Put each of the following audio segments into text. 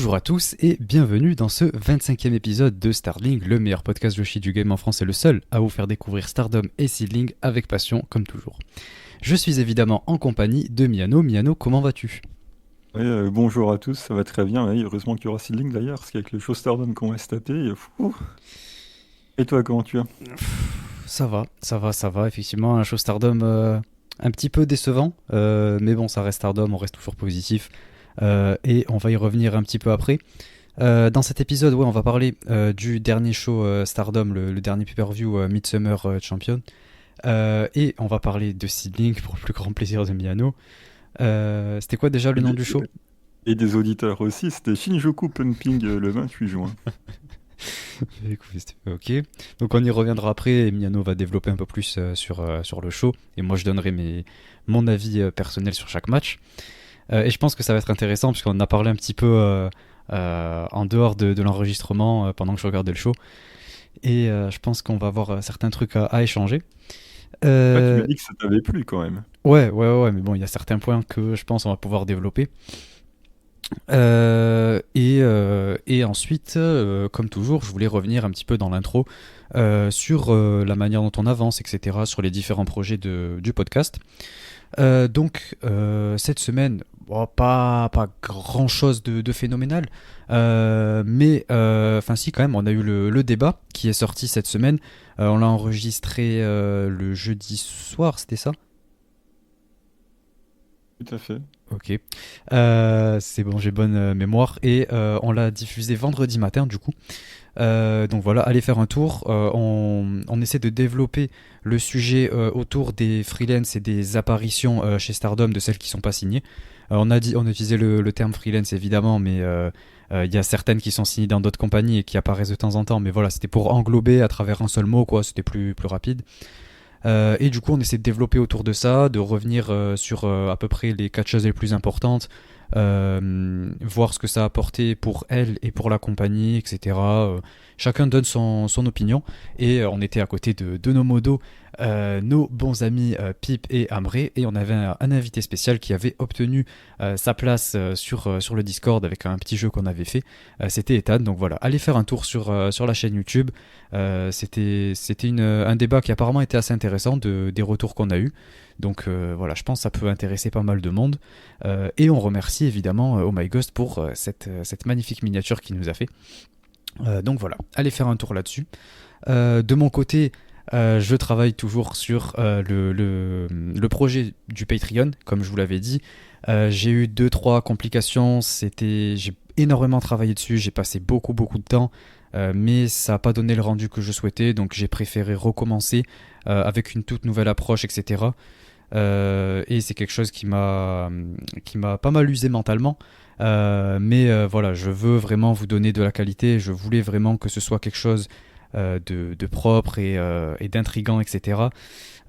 Bonjour à tous et bienvenue dans ce 25e épisode de Starling, le meilleur podcast Yoshi du game en France et le seul à vous faire découvrir Stardom et Seedling avec passion comme toujours. Je suis évidemment en compagnie de Miano. Miano, comment vas-tu ? Oui, bonjour à tous, ça va très bien. Oui, heureusement qu'il y aura Seedling d'ailleurs, parce qu'avec le show Stardom qu'on va se taper, fou. Et toi, comment tu vas? Ça va, effectivement, un show Stardom un petit peu décevant, mais bon, ça reste Stardom, on reste toujours positif, et on va y revenir un petit peu après. Dans cet épisode, ouais, on va parler du dernier show Stardom, le dernier pay-per-view Midsummer Champion, et on va parler de Seedling pour le plus grand plaisir de Miano. C'était quoi déjà le Et nom des, du show ? et des auditeurs aussi, c'était Shinjuku Pumping le 28 juin. Ok, donc on y reviendra après et Miano va développer un peu plus sur le show et moi je donnerai mon avis personnel sur chaque match. Et je pense que ça va être intéressant puisqu'on en a parlé un petit peu en dehors de l'enregistrement pendant que je regardais le show et je pense qu'on va avoir certains trucs à échanger. Ouais, tu m'as Euh, dit que ça t'avait plu quand même. ouais, mais bon, il y a certains points que je pense on va pouvoir développer. Et ensuite, comme toujours, je voulais revenir un petit peu dans l'intro sur la manière dont on avance, etc., sur les différents projets du podcast. Cette semaine, bon, pas grand-chose de phénoménal, mais enfin si quand même, on a eu le débat qui est sorti cette semaine. On l'a enregistré le jeudi soir, c'était ça ? Tout à fait. Ok. C'est bon, j'ai bonne mémoire. Et on l'a diffusé vendredi matin, du coup. Donc voilà, allez faire un tour. On essaie de développer le sujet autour des freelance et des apparitions chez Stardom de celles qui sont pas signées. On a utilisé le terme freelance évidemment, mais il y a certaines qui sont signées dans d'autres compagnies et qui apparaissent de temps en temps. Mais voilà, c'était pour englober à travers un seul mot, quoi. C'était plus rapide. Et du coup, on essaie de développer autour de ça, de revenir sur à peu près les catcheuses les plus importantes, voir ce que ça a apporté pour elle et pour la compagnie, etc. Chacun donne son opinion. Et on était à côté de nos modos, nos bons amis Pip et Amré. Et on avait un invité spécial qui avait obtenu sa place sur le Discord avec un petit jeu qu'on avait fait. C'était Ethan. Donc voilà, allez faire un tour sur la chaîne YouTube. C'était un débat qui apparemment était assez intéressant des retours qu'on a eus. Donc voilà, je pense que ça peut intéresser pas mal de monde. Et on remercie évidemment Oh My Ghost pour cette magnifique miniature qu'il nous a fait. Donc voilà, allez faire un tour là-dessus. De mon côté, je travaille toujours sur le projet du Patreon, comme je vous l'avais dit. J'ai eu 2-3 complications, j'ai énormément travaillé dessus, j'ai passé beaucoup de temps, mais ça n'a pas donné le rendu que je souhaitais, donc j'ai préféré recommencer avec une toute nouvelle approche, etc. Et c'est quelque chose qui m'a pas mal usé mentalement. Mais voilà, je veux vraiment vous donner de la qualité. Je voulais vraiment que ce soit quelque chose de propre et d'intriguant, etc.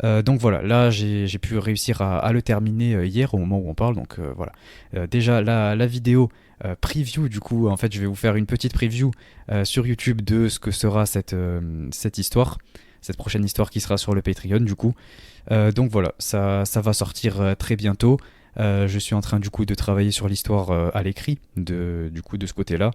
Donc voilà, là j'ai pu réussir à le terminer hier au moment où on parle. Donc voilà. Déjà la vidéo preview, du coup, en fait, je vais vous faire une petite preview sur YouTube de ce que sera cette histoire, cette prochaine histoire qui sera sur le Patreon, du coup. Donc voilà, ça va sortir très bientôt. Je suis en train du coup de travailler sur l'histoire à l'écrit du coup de ce côté-là.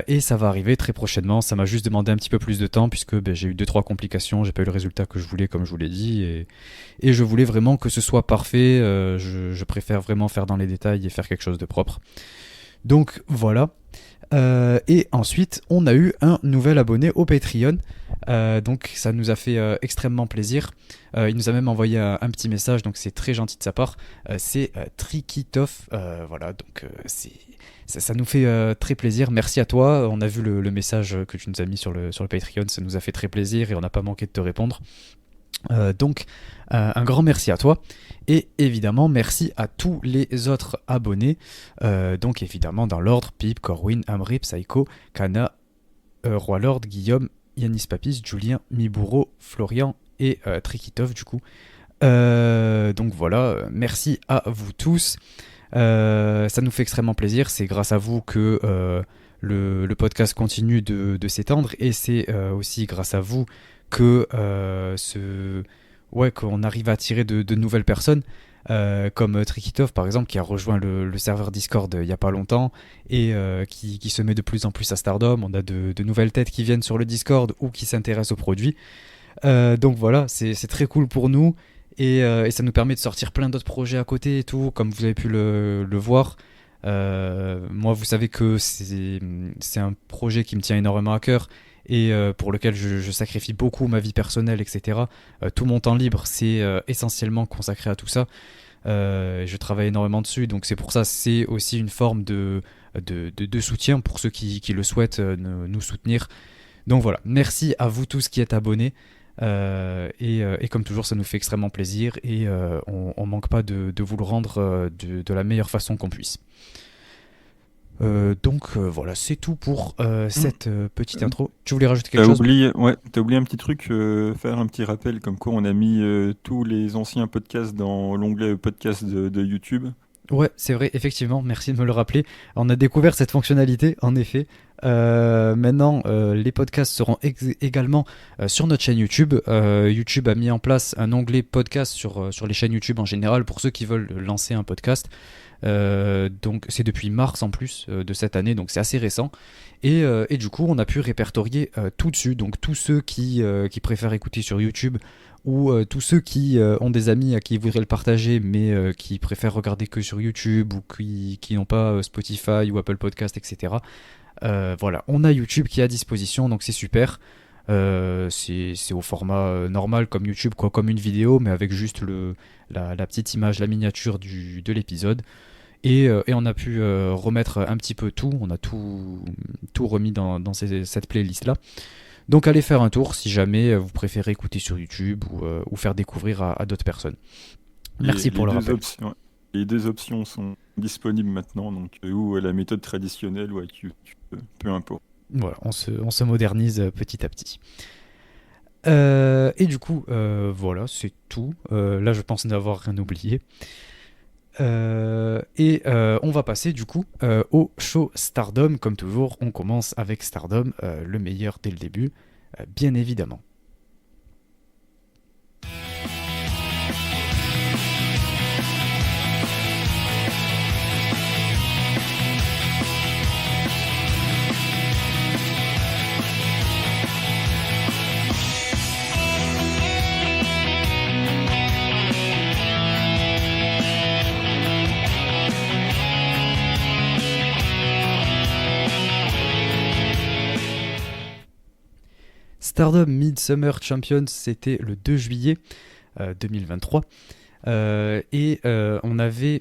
Et ça va arriver très prochainement. Ça m'a juste demandé un petit peu plus de temps puisque j'ai eu 2-3 complications, j'ai pas eu le résultat que je voulais comme je vous l'ai dit et je voulais vraiment que ce soit parfait. Je préfère vraiment faire dans les détails et faire quelque chose de propre. Donc voilà. Et ensuite, on a eu un nouvel abonné au Patreon. Donc ça nous a fait extrêmement plaisir. Il nous a même envoyé un petit message, donc c'est très gentil de sa part. C'est Trikitov. Voilà, donc ça nous fait très plaisir. Merci à toi. On a vu le message que tu nous as mis sur le Patreon. Ça nous a fait très plaisir et on n'a pas manqué de te répondre. Donc un grand merci à toi et évidemment merci à tous les autres abonnés, donc évidemment dans l'ordre: Pip, Corwin, Amri, Psycho, Kana, Roi Lord, Guillaume, Yanis Papis, Julien, Miburo, Florian et Trikitov du coup. Donc voilà, merci à vous tous. Ça nous fait extrêmement plaisir, c'est grâce à vous que le podcast continue de s'étendre et c'est aussi grâce à vous que qu'on arrive à attirer de nouvelles personnes. comme Trikitov par exemple qui a rejoint le serveur Discord il y a pas longtemps et qui se met de plus en plus à Stardom. On a de nouvelles têtes qui viennent sur le Discord ou qui s'intéressent aux produits. Donc voilà, c'est très cool pour nous et ça nous permet de sortir plein d'autres projets à côté et tout, comme vous avez pu le voir. Moi, vous savez que c'est un projet qui me tient énormément à cœur et pour lequel je sacrifie beaucoup ma vie personnelle, etc. Tout mon temps libre, c'est essentiellement consacré à tout ça. Je travaille énormément dessus, donc c'est pour ça, c'est aussi une forme de soutien pour ceux qui le souhaitent nous soutenir. Donc voilà, merci à vous tous qui êtes abonnés. Et comme toujours, ça nous fait extrêmement plaisir et on manque pas de vous le rendre de la meilleure façon qu'on puisse. Donc voilà, c'est tout pour cette petite intro. Tu voulais rajouter quelque chose? T'as oublié un petit truc, faire un petit rappel, comme quoi on a mis tous les anciens podcasts dans l'onglet podcast de YouTube. Ouais, c'est vrai, effectivement, merci de me le rappeler. On a découvert cette fonctionnalité, en effet. Maintenant, les podcasts seront également sur notre chaîne YouTube. YouTube a mis en place un onglet podcast sur les chaînes YouTube en général pour ceux qui veulent lancer un podcast. Donc c'est depuis mars en plus de cette année, donc c'est assez récent. Et du coup, on a pu répertorier tout dessus. Donc tous ceux qui préfèrent écouter sur YouTube ou tous ceux qui ont des amis à qui ils voudraient le partager mais qui préfèrent regarder que sur YouTube ou qui n'ont pas Spotify ou Apple Podcast, etc. Voilà, on a YouTube qui est à disposition, donc c'est super. C'est au format normal comme YouTube, quoi, comme une vidéo, mais avec juste la petite image, la miniature de l'épisode. Et on a pu remettre un petit peu tout, on a tout remis dans cette playlist-là. Donc allez faire un tour si jamais vous préférez écouter sur YouTube ou faire découvrir à d'autres personnes. Merci pour le rappel. Les deux options sont disponibles maintenant, donc ou la méthode traditionnelle ou avec YouTube, peu importe. Voilà, on se modernise petit à petit. Et du coup, voilà, c'est tout. Là, je pense n'avoir rien oublié. On va passer du coup au show Stardom. Comme toujours, on commence avec Stardom, le meilleur dès le début, bien évidemment. Stardom Midsummer Champions, c'était le 2 juillet 2023. On avait,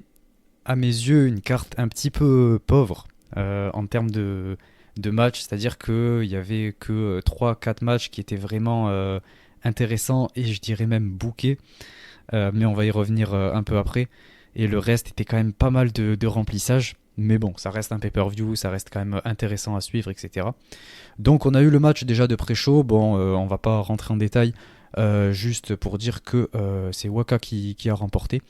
à mes yeux, une carte un petit peu pauvre en termes de matchs. C'est-à-dire qu'il n'y avait que 3-4 matchs qui étaient vraiment intéressants et je dirais même bookés. Mais on va y revenir un peu après. Et le reste était quand même pas mal de remplissage. Mais bon, ça reste un pay-per-view, ça reste quand même intéressant à suivre, etc. Donc on a eu le match déjà de pré-show. Bon, on va pas rentrer en détail, juste pour dire que c'est Waka qui a remporté,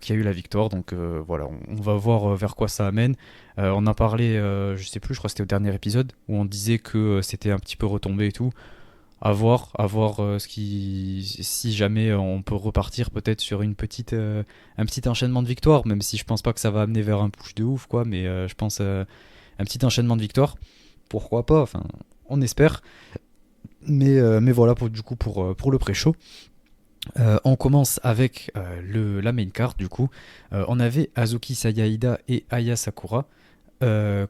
qui a eu la victoire. Donc voilà, on va voir vers quoi ça amène. On a parlé, je sais plus, je crois que c'était au dernier épisode, où on disait que c'était un petit peu retombé et tout. À voir si jamais on peut repartir peut-être sur un petit enchaînement de victoires, même si je pense pas que ça va amener vers un push de ouf, quoi, mais je pense un petit enchaînement de victoires, pourquoi pas, enfin on espère, mais voilà pour le pré-show. On commence avec la main card. Du coup on avait Azuki Sayaida et Aya Sakura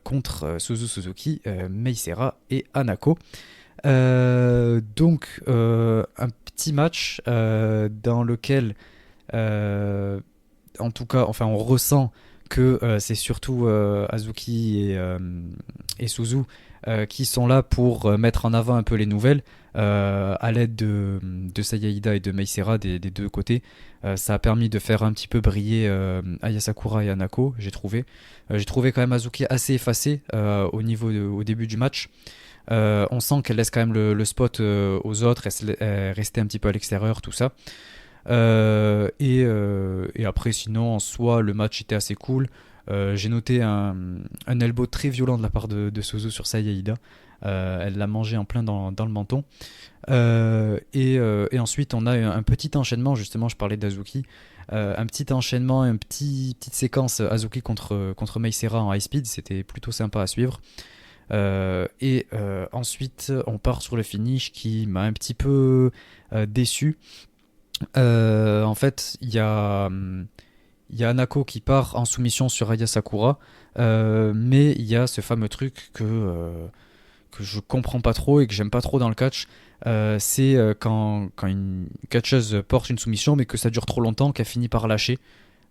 contre Suzu Suzuki, Mei Seira et Hanako. Donc un petit match dans lequel en tout cas, enfin on ressent que c'est surtout Azuki et Suzu qui sont là pour mettre en avant un peu les nouvelles à l'aide de Sayaida et de Mei Seira des deux côtés. Ça a permis de faire un petit peu briller Aya Sakura et Hanako, j'ai trouvé quand même Azuki assez effacée au début du match. On sent qu'elle laisse quand même le spot aux autres, rester un petit peu à l'extérieur, tout ça. Et après, sinon, en soi, le match était assez cool. J'ai noté un elbow très violent de la part de Suzu sur Saya Ida. Elle l'a mangé en plein dans le menton. Et ensuite, on a un petit enchaînement, justement, je parlais d'Azuki. Un petit enchaînement, petite séquence Azuki contre Mei Seira en high speed, c'était plutôt sympa à suivre. Ensuite, on part sur le finish qui m'a un petit peu déçu. En fait, il y a Anako qui part en soumission sur Aya Sakura, mais il y a ce fameux truc que je comprends pas trop et que j'aime pas trop dans le catch. C'est quand une catcheuse porte une soumission, mais que ça dure trop longtemps, qu'elle finit par lâcher.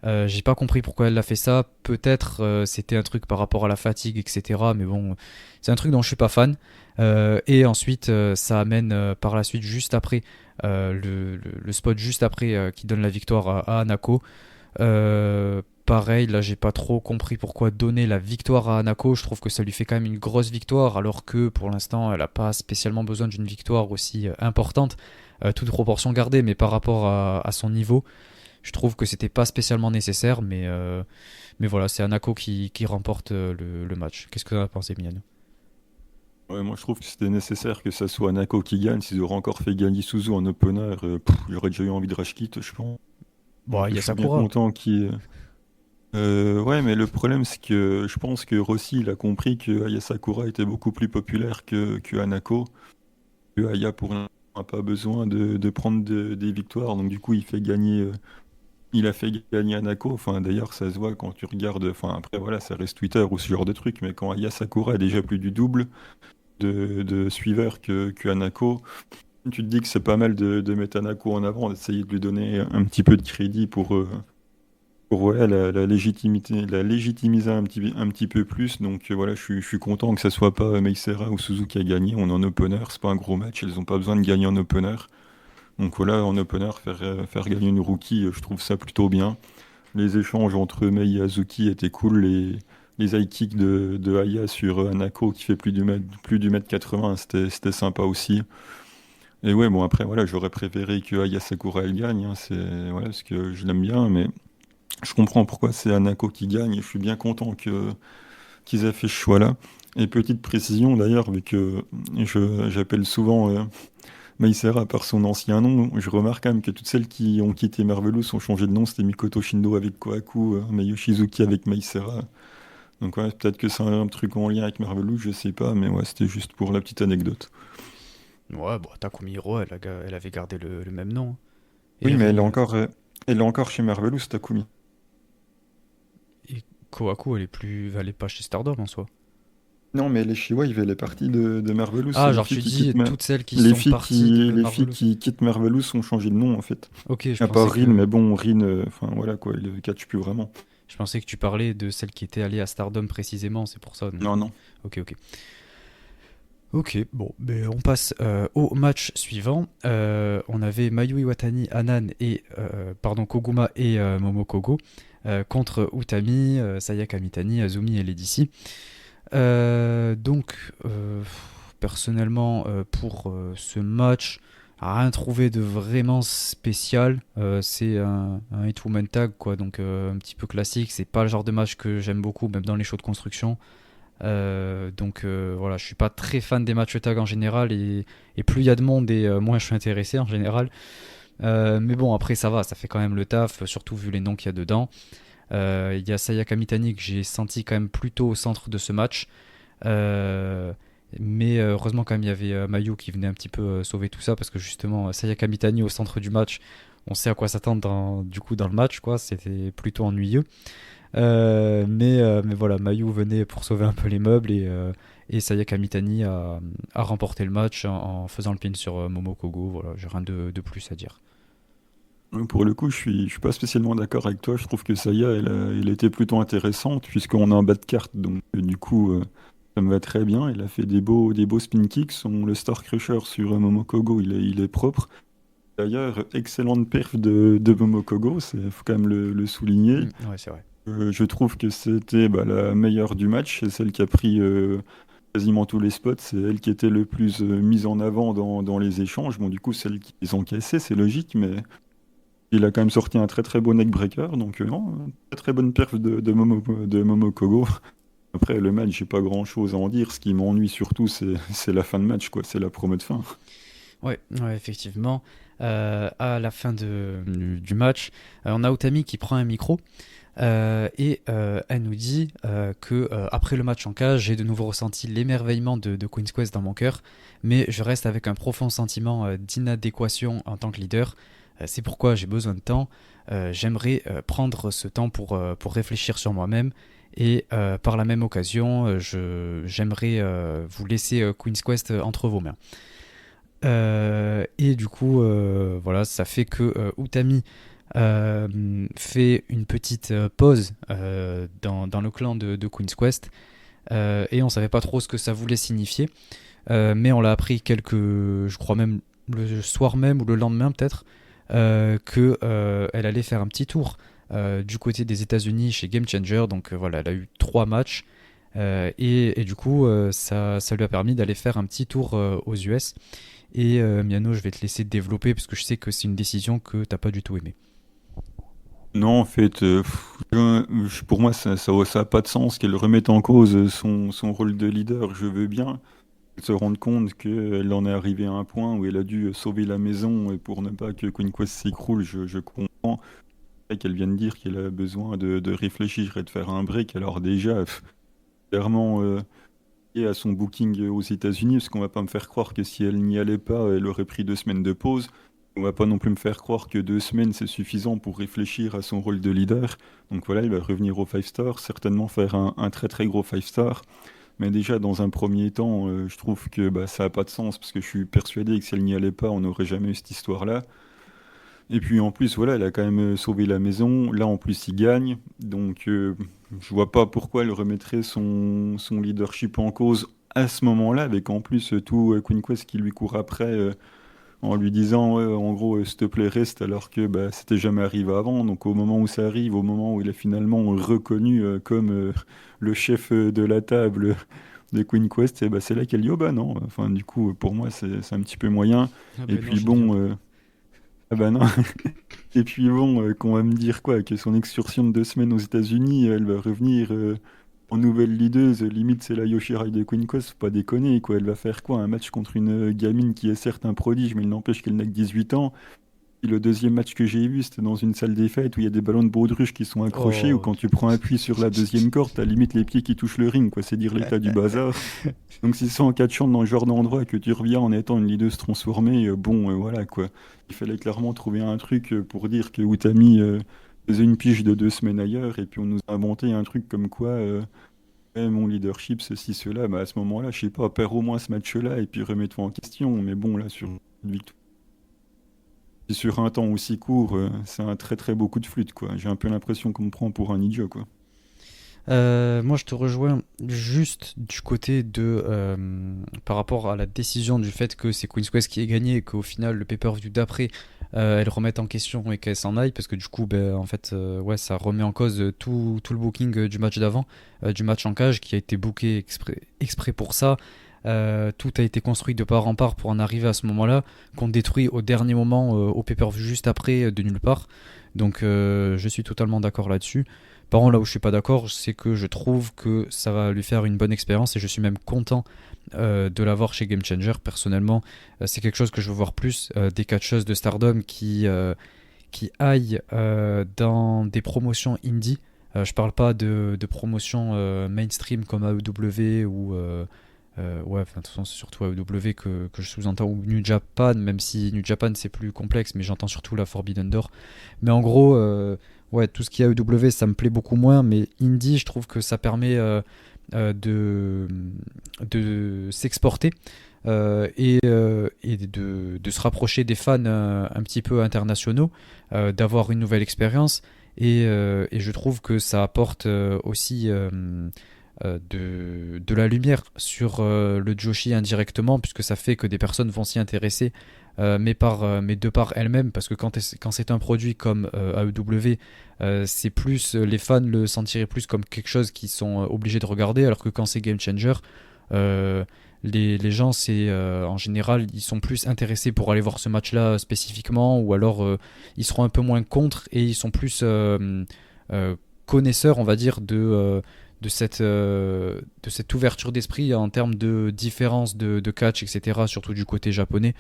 J'ai pas compris pourquoi elle a fait ça. Peut-être c'était un truc par rapport à la fatigue, etc. Mais bon, c'est un truc dont je suis pas fan. Et ensuite, ça amène par la suite, juste après, le spot juste après qui donne la victoire à Anako. Pareil, là j'ai pas trop compris pourquoi donner la victoire à Anako. Je trouve que ça lui fait quand même une grosse victoire, alors que pour l'instant elle a pas spécialement besoin d'une victoire aussi importante, toute proportion gardée, mais par rapport à son niveau, je trouve que c'était pas spécialement nécessaire. Mais voilà, c'est Anako qui remporte le match. Qu'est-ce que tu en as pensé, Mian? Ouais, moi je trouve que c'était nécessaire que ça soit Nako qui gagne. S'ils auraient encore fait gagner Suzu en opener, j'aurais déjà eu envie de rage quit, je pense. Bon, Donc il y je a suis bien Sakura. content qu'il. Ouais, mais le problème c'est que je pense que Rossi il a compris que Aya Sakura était beaucoup plus populaire que Hanako. Que Aya pour l'instant n'a pas besoin de prendre des victoires, donc du coup il a fait gagner Hanako. Enfin d'ailleurs ça se voit quand tu regardes. Enfin après voilà ça reste Twitter ou ce genre de truc, mais quand Aya Sakura a déjà plus du double de suiveurs que Hanako. Tu te dis que c'est pas mal de mettre Hanako en avant, d'essayer de lui donner un petit peu de crédit pour ouais, la légitimité, la légitimiser un petit peu plus. Donc voilà, je suis content que ça soit pas Meisera ou Suzuki qui a gagné. On est en opener, c'est pas un gros match, elles ont pas besoin de gagner en opener. Donc voilà, en opener, faire gagner une rookie, je trouve ça plutôt bien. Les échanges entre Mei et Azuki étaient cool. Les high kicks de Aya sur Hanako qui fait plus du mètre 80, c'était sympa aussi. Et ouais, bon, après, voilà, j'aurais préféré que Aya Sakura elle gagne, hein, c'est, voilà, parce que je l'aime bien, mais je comprends pourquoi c'est Hanako qui gagne, et je suis bien content qu'ils aient fait ce choix-là. Et petite précision d'ailleurs, vu que j'appelle souvent Meisera par son ancien nom, je remarque quand même que toutes celles qui ont quitté Marvelous ont changé de nom, c'était Mikoto Shindo avec Kohaku, Mei Shizuki avec Meisera. Donc ouais, peut-être que c'est un truc en lien avec Marvelous, je sais pas, mais ouais, c'était juste pour la petite anecdote. Ouais, bon, Takumi Hiro, elle avait gardé le même nom. Oui, Et, mais elle est encore chez Marvelous, Takumi. et Kohaku, elle est pas chez Stardom en soi. Non, mais les Shiwave, elle est partie de Marvelous. Ah, C'est genre tu dis toutes celles qui Les sont filles parties de les filles Marvelous. qui quittent Marvelous ont changé de nom, en fait. Ok, À part Rin, mais bon, Rin, enfin voilà quoi, il ne catch plus vraiment. je pensais que tu parlais de celles qui étaient allées à Stardom précisément, c'est pour ça. Donc, Non, non. ok, ok. Ok, bon, ben on passe au match suivant. On avait Mayu Iwatani, Anan et pardon Koguma et Momokogo contre Utami, Sayaka Mitani, Azumi et Lady C. Donc, personnellement, pour ce match, rien trouvé de vraiment spécial. C'est un 8-woman tag, quoi, donc un petit peu classique. C'est pas le genre de match que j'aime beaucoup, même dans les shows de construction. Donc voilà, je suis pas très fan des matchs tag en général, et plus il y a de monde et moins je suis intéressé en général. Mais bon, après ça va, ça fait quand même le taf, surtout vu les noms qu'il y a dedans. Il y a Sayaka Mitani que j'ai senti quand même plutôt au centre de ce match. Mais heureusement quand même il y avait Mayu qui venait un petit peu sauver tout ça, parce que justement Sayaka Mitani au centre du match, on sait à quoi s'attendre du coup dans le match, quoi. C'était plutôt ennuyeux. Mais voilà, Mayu venait pour sauver un peu les meubles, et Sayaka Mitani a remporté le match en faisant le pin sur Momokogo. Voilà, j'ai rien de plus à dire. Pour le coup, je suis pas spécialement d'accord avec toi. Je trouve que Saya, elle était plutôt intéressante, puisqu'on a un bas de carte, donc du coup, ça me va très bien. Elle a fait des beaux spin kicks. Le Star Crusher sur Momokogo, il est propre. D'ailleurs, excellente perf de Momokogo, il faut quand même le souligner. Ouais, c'est vrai. Je trouve que c'était bah, la meilleure du match, c'est celle qui a pris quasiment tous les spots, c'est elle qui était le plus mise en avant dans les échanges. Bon, du coup, celle qui les encaissait, c'est logique, mais Il a quand même sorti un très très beau neckbreaker, donc non, très très bonne perf de Momokogo. Après, le match, j'ai pas grand chose à en dire. Ce qui m'ennuie surtout, c'est la fin de match, quoi. C'est la promo de fin. Ouais, ouais, effectivement. À la fin du match, on a Utami qui prend un micro et elle nous dit que après le match en cage, j'ai de nouveau ressenti l'émerveillement de Queen's Quest dans mon cœur, mais je reste avec un profond sentiment d'inadéquation en tant que leader. C'est pourquoi j'ai besoin de temps. J'aimerais prendre ce temps pour réfléchir sur moi-même. Et par la même occasion, j'aimerais vous laisser Queen's Quest entre vos mains. Et du coup, voilà, ça fait que Utami fait une petite pause dans le clan de Queen's Quest et on savait pas trop ce que ça voulait signifier, mais on l'a appris je crois même le soir même ou le lendemain peut-être, que elle allait faire un petit tour du côté des États-Unis chez Game Changer. Donc voilà, elle a eu 3 matchs. Et du coup, ça lui a permis d'aller faire un petit tour aux US. Et Miano, je vais te laisser développer parce que je sais que c'est une décision que t'as pas du tout aimée. Non, en fait, pour moi, ça a pas de sens qu'elle remette en cause son rôle de leader. Je veux bien se rendre compte qu'elle en est arrivée à un point où elle a dû sauver la maison et pour ne pas que Queen Quest s'écroule. Je comprends qu'elle vient de dire qu'elle a besoin de réfléchir et de faire un break. Alors déjà, clairement, lié à son booking aux États-Unis, parce qu'on va pas me faire croire que si elle n'y allait pas, elle aurait pris 2 semaines de pause. On va pas non plus me faire croire que 2 semaines c'est suffisant pour réfléchir à son rôle de leader. Donc voilà, il va revenir au 5 star, certainement faire un très très gros 5 star. Mais déjà dans un premier temps, je trouve que bah, ça a pas de sens parce que je suis persuadé que si elle n'y allait pas, on n'aurait jamais eu cette histoire-là. Et puis en plus, voilà, elle a quand même sauvé la maison. Là en plus, il gagne. Donc je vois pas pourquoi elle remettrait son leadership en cause à ce moment-là, avec en plus tout Queen Quest qui lui court après en lui disant ouais, en gros s'il te plaît reste alors que bah, c'était jamais arrivé avant. Donc au moment où ça arrive, au moment où il est finalement reconnu comme le chef de la table de Queen Quest, et bah, c'est là qu'elle dit oh bah non. Enfin du coup pour moi c'est un petit peu moyen. Ah Et ben non, puis je n'y viens bon pas. ah bah non. Et puis bon qu'on va me dire quoi que son excursion de 2 semaines aux États-Unis elle va revenir en nouvelle leaduse, limite c'est la Yoshirai de Queen Quest, faut pas déconner quoi, elle va faire quoi? Un match contre une gamine qui est certes un prodige, mais il n'empêche qu'elle n'a que 18 ans. Et le deuxième match que j'ai vu, c'était dans une salle des fêtes où il y a des ballons de baudruche qui sont accrochés, où Oh. quand tu prends appui sur la deuxième corde, t'as limite les pieds qui touchent le ring, quoi, c'est dire l'état du bazar. Donc si c'est en catchant dans ce genre d'endroit que tu reviens en étant une leaduse transformée, bon, voilà quoi. Il fallait clairement trouver un truc pour dire que Utami faisait une pige de 2 semaines ailleurs, et puis on nous a inventé un truc comme quoi mon leadership, ceci, cela, bah à ce moment-là, je sais pas, perds au moins ce match-là et puis remets-toi en question. Mais bon, là, sur une victoire, sur un temps aussi court, c'est un très très beau coup de flûte, quoi. J'ai un peu l'impression qu'on me prend pour un idiot, quoi. Moi, je te rejoins juste du côté par rapport à la décision du fait que c'est Queen's Quest qui ait gagné et qu'au final, le pay-per-view d'après, elle remette en question et qu'elle s'en aille parce que du coup, ben, en fait, ouais, ça remet en cause tout le booking du match d'avant, du match en cage qui a été booké exprès pour ça. Tout a été construit de part en part pour en arriver à ce moment-là, qu'on détruit au dernier moment au pay-per-view juste après de nulle part. Donc, je suis totalement d'accord là-dessus. Par contre, là où je suis pas d'accord, c'est que je trouve que ça va lui faire une bonne expérience et je suis même content de l'avoir chez Game Changer. Personnellement, c'est quelque chose que je veux voir plus des catcheuses de Stardom qui aillent dans des promotions indie. Je parle pas de promotions mainstream comme AEW ou ouais, enfin, de toute façon, c'est surtout AEW que je sous-entends, ou New Japan, même si New Japan c'est plus complexe, mais j'entends surtout la Forbidden Door. Mais en gros, ouais, tout ce qui est AEW, ça me plaît beaucoup moins, mais Indie, je trouve que ça permet de s'exporter et de se rapprocher des fans un petit peu internationaux, d'avoir une nouvelle expérience. Et je trouve que ça apporte aussi de la lumière sur le Joshi indirectement, puisque ça fait que des personnes vont s'y intéresser, mais de par elles-mêmes, parce que quand c'est un produit comme AEW, c'est plus les fans le sentiraient plus comme quelque chose qu'ils sont obligés de regarder, alors que quand c'est Game Changer, Euh, les gens, en général, ils sont plus intéressés pour aller voir ce match-là spécifiquement, ou alors ils seront un peu moins contre et ils sont plus euh, connaisseurs, on va dire, de cette ouverture d'esprit en termes de différence de catch, etc., surtout du côté japonais.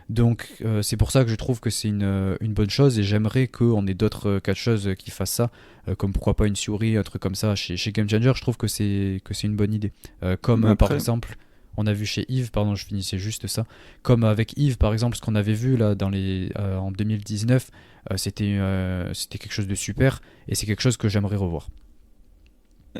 Donc c'est pour ça que je trouve que c'est une bonne chose et j'aimerais qu'on ait d'autres catcheuses qui fassent ça, comme pourquoi pas une Syuri, un truc comme ça chez Game Changer. Je trouve que c'est une bonne idée. Comme Mais par après, exemple, on a vu chez Yves, pardon, je finissais juste ça. Comme avec Yves, par exemple, ce qu'on avait vu là en 2019, c'était quelque chose de super et c'est quelque chose que j'aimerais revoir.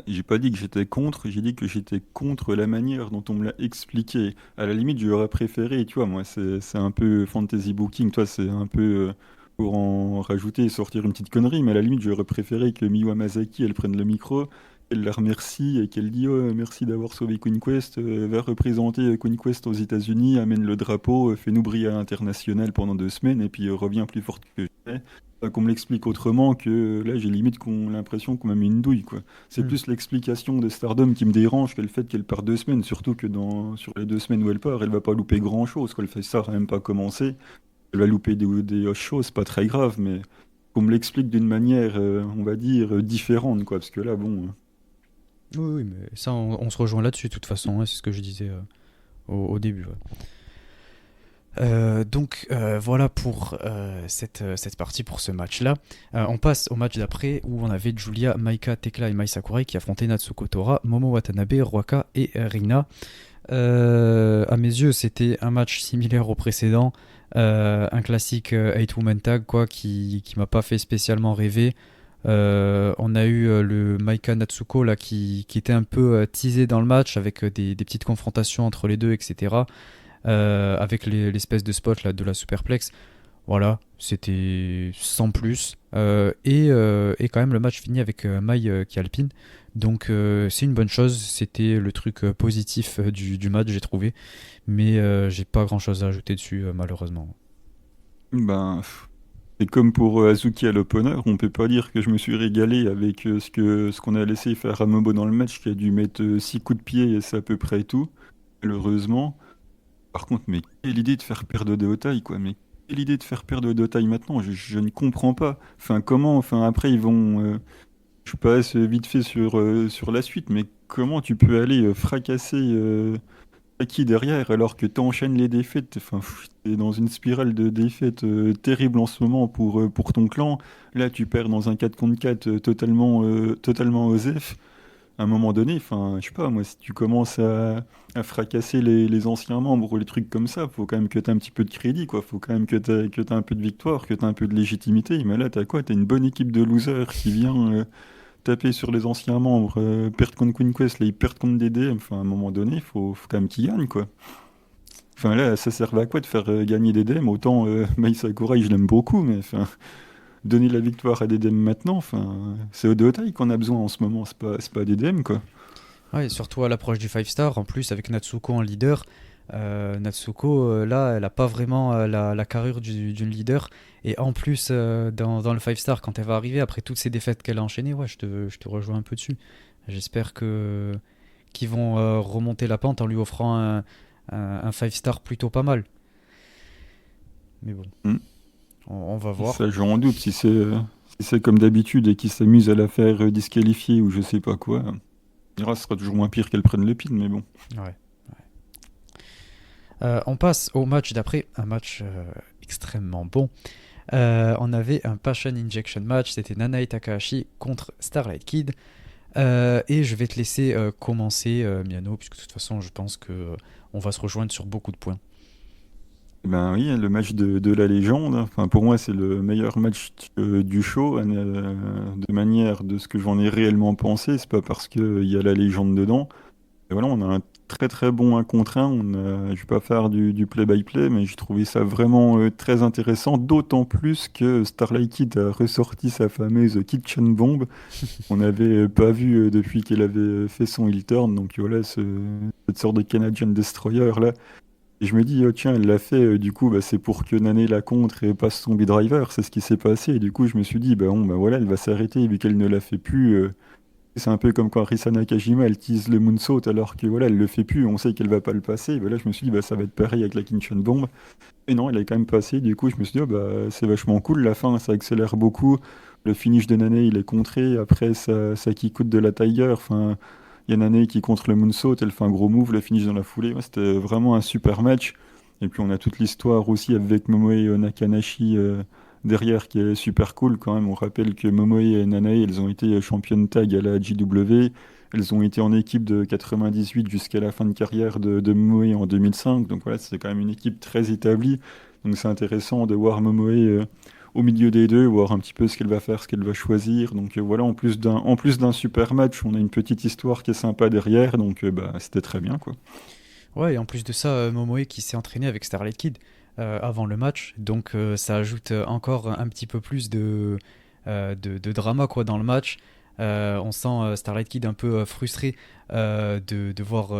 j'ai pas dit que j'étais contre, j'ai dit que j'étais contre la manière dont on me l'a expliqué. À la limite, j'aurais préféré, tu vois, moi, c'est un peu fantasy booking, toi, c'est un peu pour en rajouter et sortir une petite connerie, mais à la limite, j'aurais préféré que Miwa Masaki, elle prenne le micro, elle la remercie et qu'elle dit oh, merci d'avoir sauvé Queen Quest, va représenter Queen Quest aux États-Unis, amène le drapeau, fais-nous briller à l'international pendant 2 semaines et puis reviens plus forte que jamais. Qu'on me l'explique autrement que là, j'ai limite l'impression qu'on m'a mis une douille, quoi. C'est Hmm. plus l'explication de Stardom qui me dérange que le fait qu'elle part 2 semaines, surtout que sur les 2 semaines où elle part, elle va pas louper grand-chose. Quand elle fait ça, elle n'a même pas commencé. Elle va louper des choses, pas très grave, mais qu'on me l'explique d'une manière, on va dire, différente, quoi. Parce que là, bon. Oui, oui, mais ça, on se rejoint là-dessus, de toute façon, hein, c'est ce que je disais au début. Ouais. Donc voilà pour cette partie, pour ce match-là. On passe au match d'après où on avait Julia, Maika, Tekla et Mai Sakurai qui affrontaient Natsuko Tora, Momo Watanabe, Ruaka et Rina. À mes yeux, c'était un match similaire au précédent, un classique 8-woman tag quoi, qui m'a pas fait spécialement rêver. On a eu le Maika Natsuko là, qui était un peu teasé dans le match avec des petites confrontations entre les deux, etc. Avec l'espèce de spot là, de la superplex. Voilà, c'était sans plus. Et quand même, le match finit avec Mai qui alpine. Donc, c'est une bonne chose. C'était le truc positif du match, j'ai trouvé. Mais j'ai pas grand chose à ajouter dessus, malheureusement. Ben, c'est comme pour Azuki à l'opener, on peut pas dire que je me suis régalé avec ce qu'on a laissé faire à Momo dans le match, qui a dû mettre 6 coups de pied et c'est à peu près tout, malheureusement. Par contre, mais quelle idée de faire perdre de taille, quoi. Mais quelle idée de faire perdre de taille maintenant? Je ne comprends pas. Enfin, comment? Enfin, après, ils vont. Je passe vite fait sur la suite, mais comment tu peux aller fracasser Taki derrière alors que tu enchaînes les défaites? Enfin, t'es dans une spirale de défaites terrible en ce moment pour ton clan. Là, tu perds dans un 4 contre 4 totalement osef à un moment donné, enfin, je sais pas, moi, si tu commences à fracasser les anciens membres ou les trucs comme ça, faut quand même que tu aies un petit peu de crédit, quoi. Faut quand même que t'aies un peu de victoire, que tu aies un peu de légitimité. Mais là, t'as quoi? T'as une bonne équipe de losers qui vient taper sur les anciens membres, perdre contre Queen Quest, là, ils perdent contre DDM. Enfin, à un moment donné, faut quand même qu'ils gagnent, quoi. Enfin, là, ça servait à quoi de faire gagner DDM? Autant Mai Sakurai, je l'aime beaucoup, mais enfin, donner la victoire à DDM maintenant, enfin, c'est Odeotai qu'on a besoin en ce moment, c'est pas DDM, quoi. Ouais, et surtout à l'approche du 5 star, en plus avec Natsuko en leader. Natsuko, là, elle a pas vraiment la carrure d'une leader. Et en plus, dans le 5 star, quand elle va arriver, après toutes ces défaites qu'elle a enchaînées, ouais, je te rejoins un peu dessus. J'espère qu'ils vont remonter la pente en lui offrant un 5 star plutôt pas mal. Mais bon, Hmm. on va voir. Ça, j'en doute. Si c'est comme d'habitude et qu'ils s'amusent à la faire disqualifier ou je sais pas quoi, ce sera toujours moins pire qu'elle prenne le pin, mais bon. Ouais. On passe au match d'après, un match extrêmement bon. On avait un Passion Injection match, c'était Nanae Takahashi contre Starlight Kid. Et je vais te laisser commencer, Miano, puisque de toute façon, je pense que on va se rejoindre sur beaucoup de points. Ben oui, le match de la légende. Enfin, pour moi, c'est le meilleur match du show, de manière de ce que j'en ai réellement pensé. C'est pas parce qu'il y a la légende dedans. Et voilà, on a un très très bon 1 contre 1. Je vais pas faire du play-by-play, mais j'ai trouvé ça vraiment très intéressant. D'autant plus que Starlight Kid a ressorti sa fameuse Kitchen Bomb. On n'avait pas vu depuis qu'elle avait fait son heel turn. Donc voilà, cette sorte de Canadian Destroyer là. Et je me dis, oh, tiens, elle l'a fait, du coup, bah, c'est pour que Nané la contre et passe son B-Driver. C'est ce qui s'est passé. Et du coup, je me suis dit, bah, bon, bah voilà, elle va s'arrêter vu qu'elle ne l'a fait plus. C'est un peu comme quand Risa Nakajima, elle tease le moonsault alors que voilà, elle le fait plus, on sait qu'elle va pas le passer. Et ben là, je me suis dit, bah, ça va être pareil avec la Kinchan Bomb. Et non, elle est quand même passé. Du coup, je me suis dit, oh, bah, c'est vachement cool. La fin, ça accélère beaucoup. Le finish de Nane, il est contré. Après, ça kick-out de la Tiger. Enfin, il y a Nane qui contre le moonsault. Elle fait un gros move. Le finish dans la foulée. Ouais, c'était vraiment un super match. Et puis, on a toute l'histoire aussi avec Momoe Nakanashi derrière qui est super cool quand même. On rappelle que Momoe et Nanae, elles ont été championnes tag à la JW. Elles ont été en équipe de 98 jusqu'à la fin de carrière de Momoe en 2005. Donc voilà, c'est quand même une équipe très établie. Donc c'est intéressant de voir Momoe au milieu des deux, voir un petit peu ce qu'elle va faire, ce qu'elle va choisir. Donc voilà, en plus d'un super match, on a une petite histoire qui est sympa derrière. Donc bah, c'était très bien, quoi. Ouais, et en plus de ça, Momoe qui s'est entraîné avec Starlight Kid avant le match, donc ça ajoute encore un petit peu plus de drama quoi, dans le match. On sent Starlight Kid un peu frustré de voir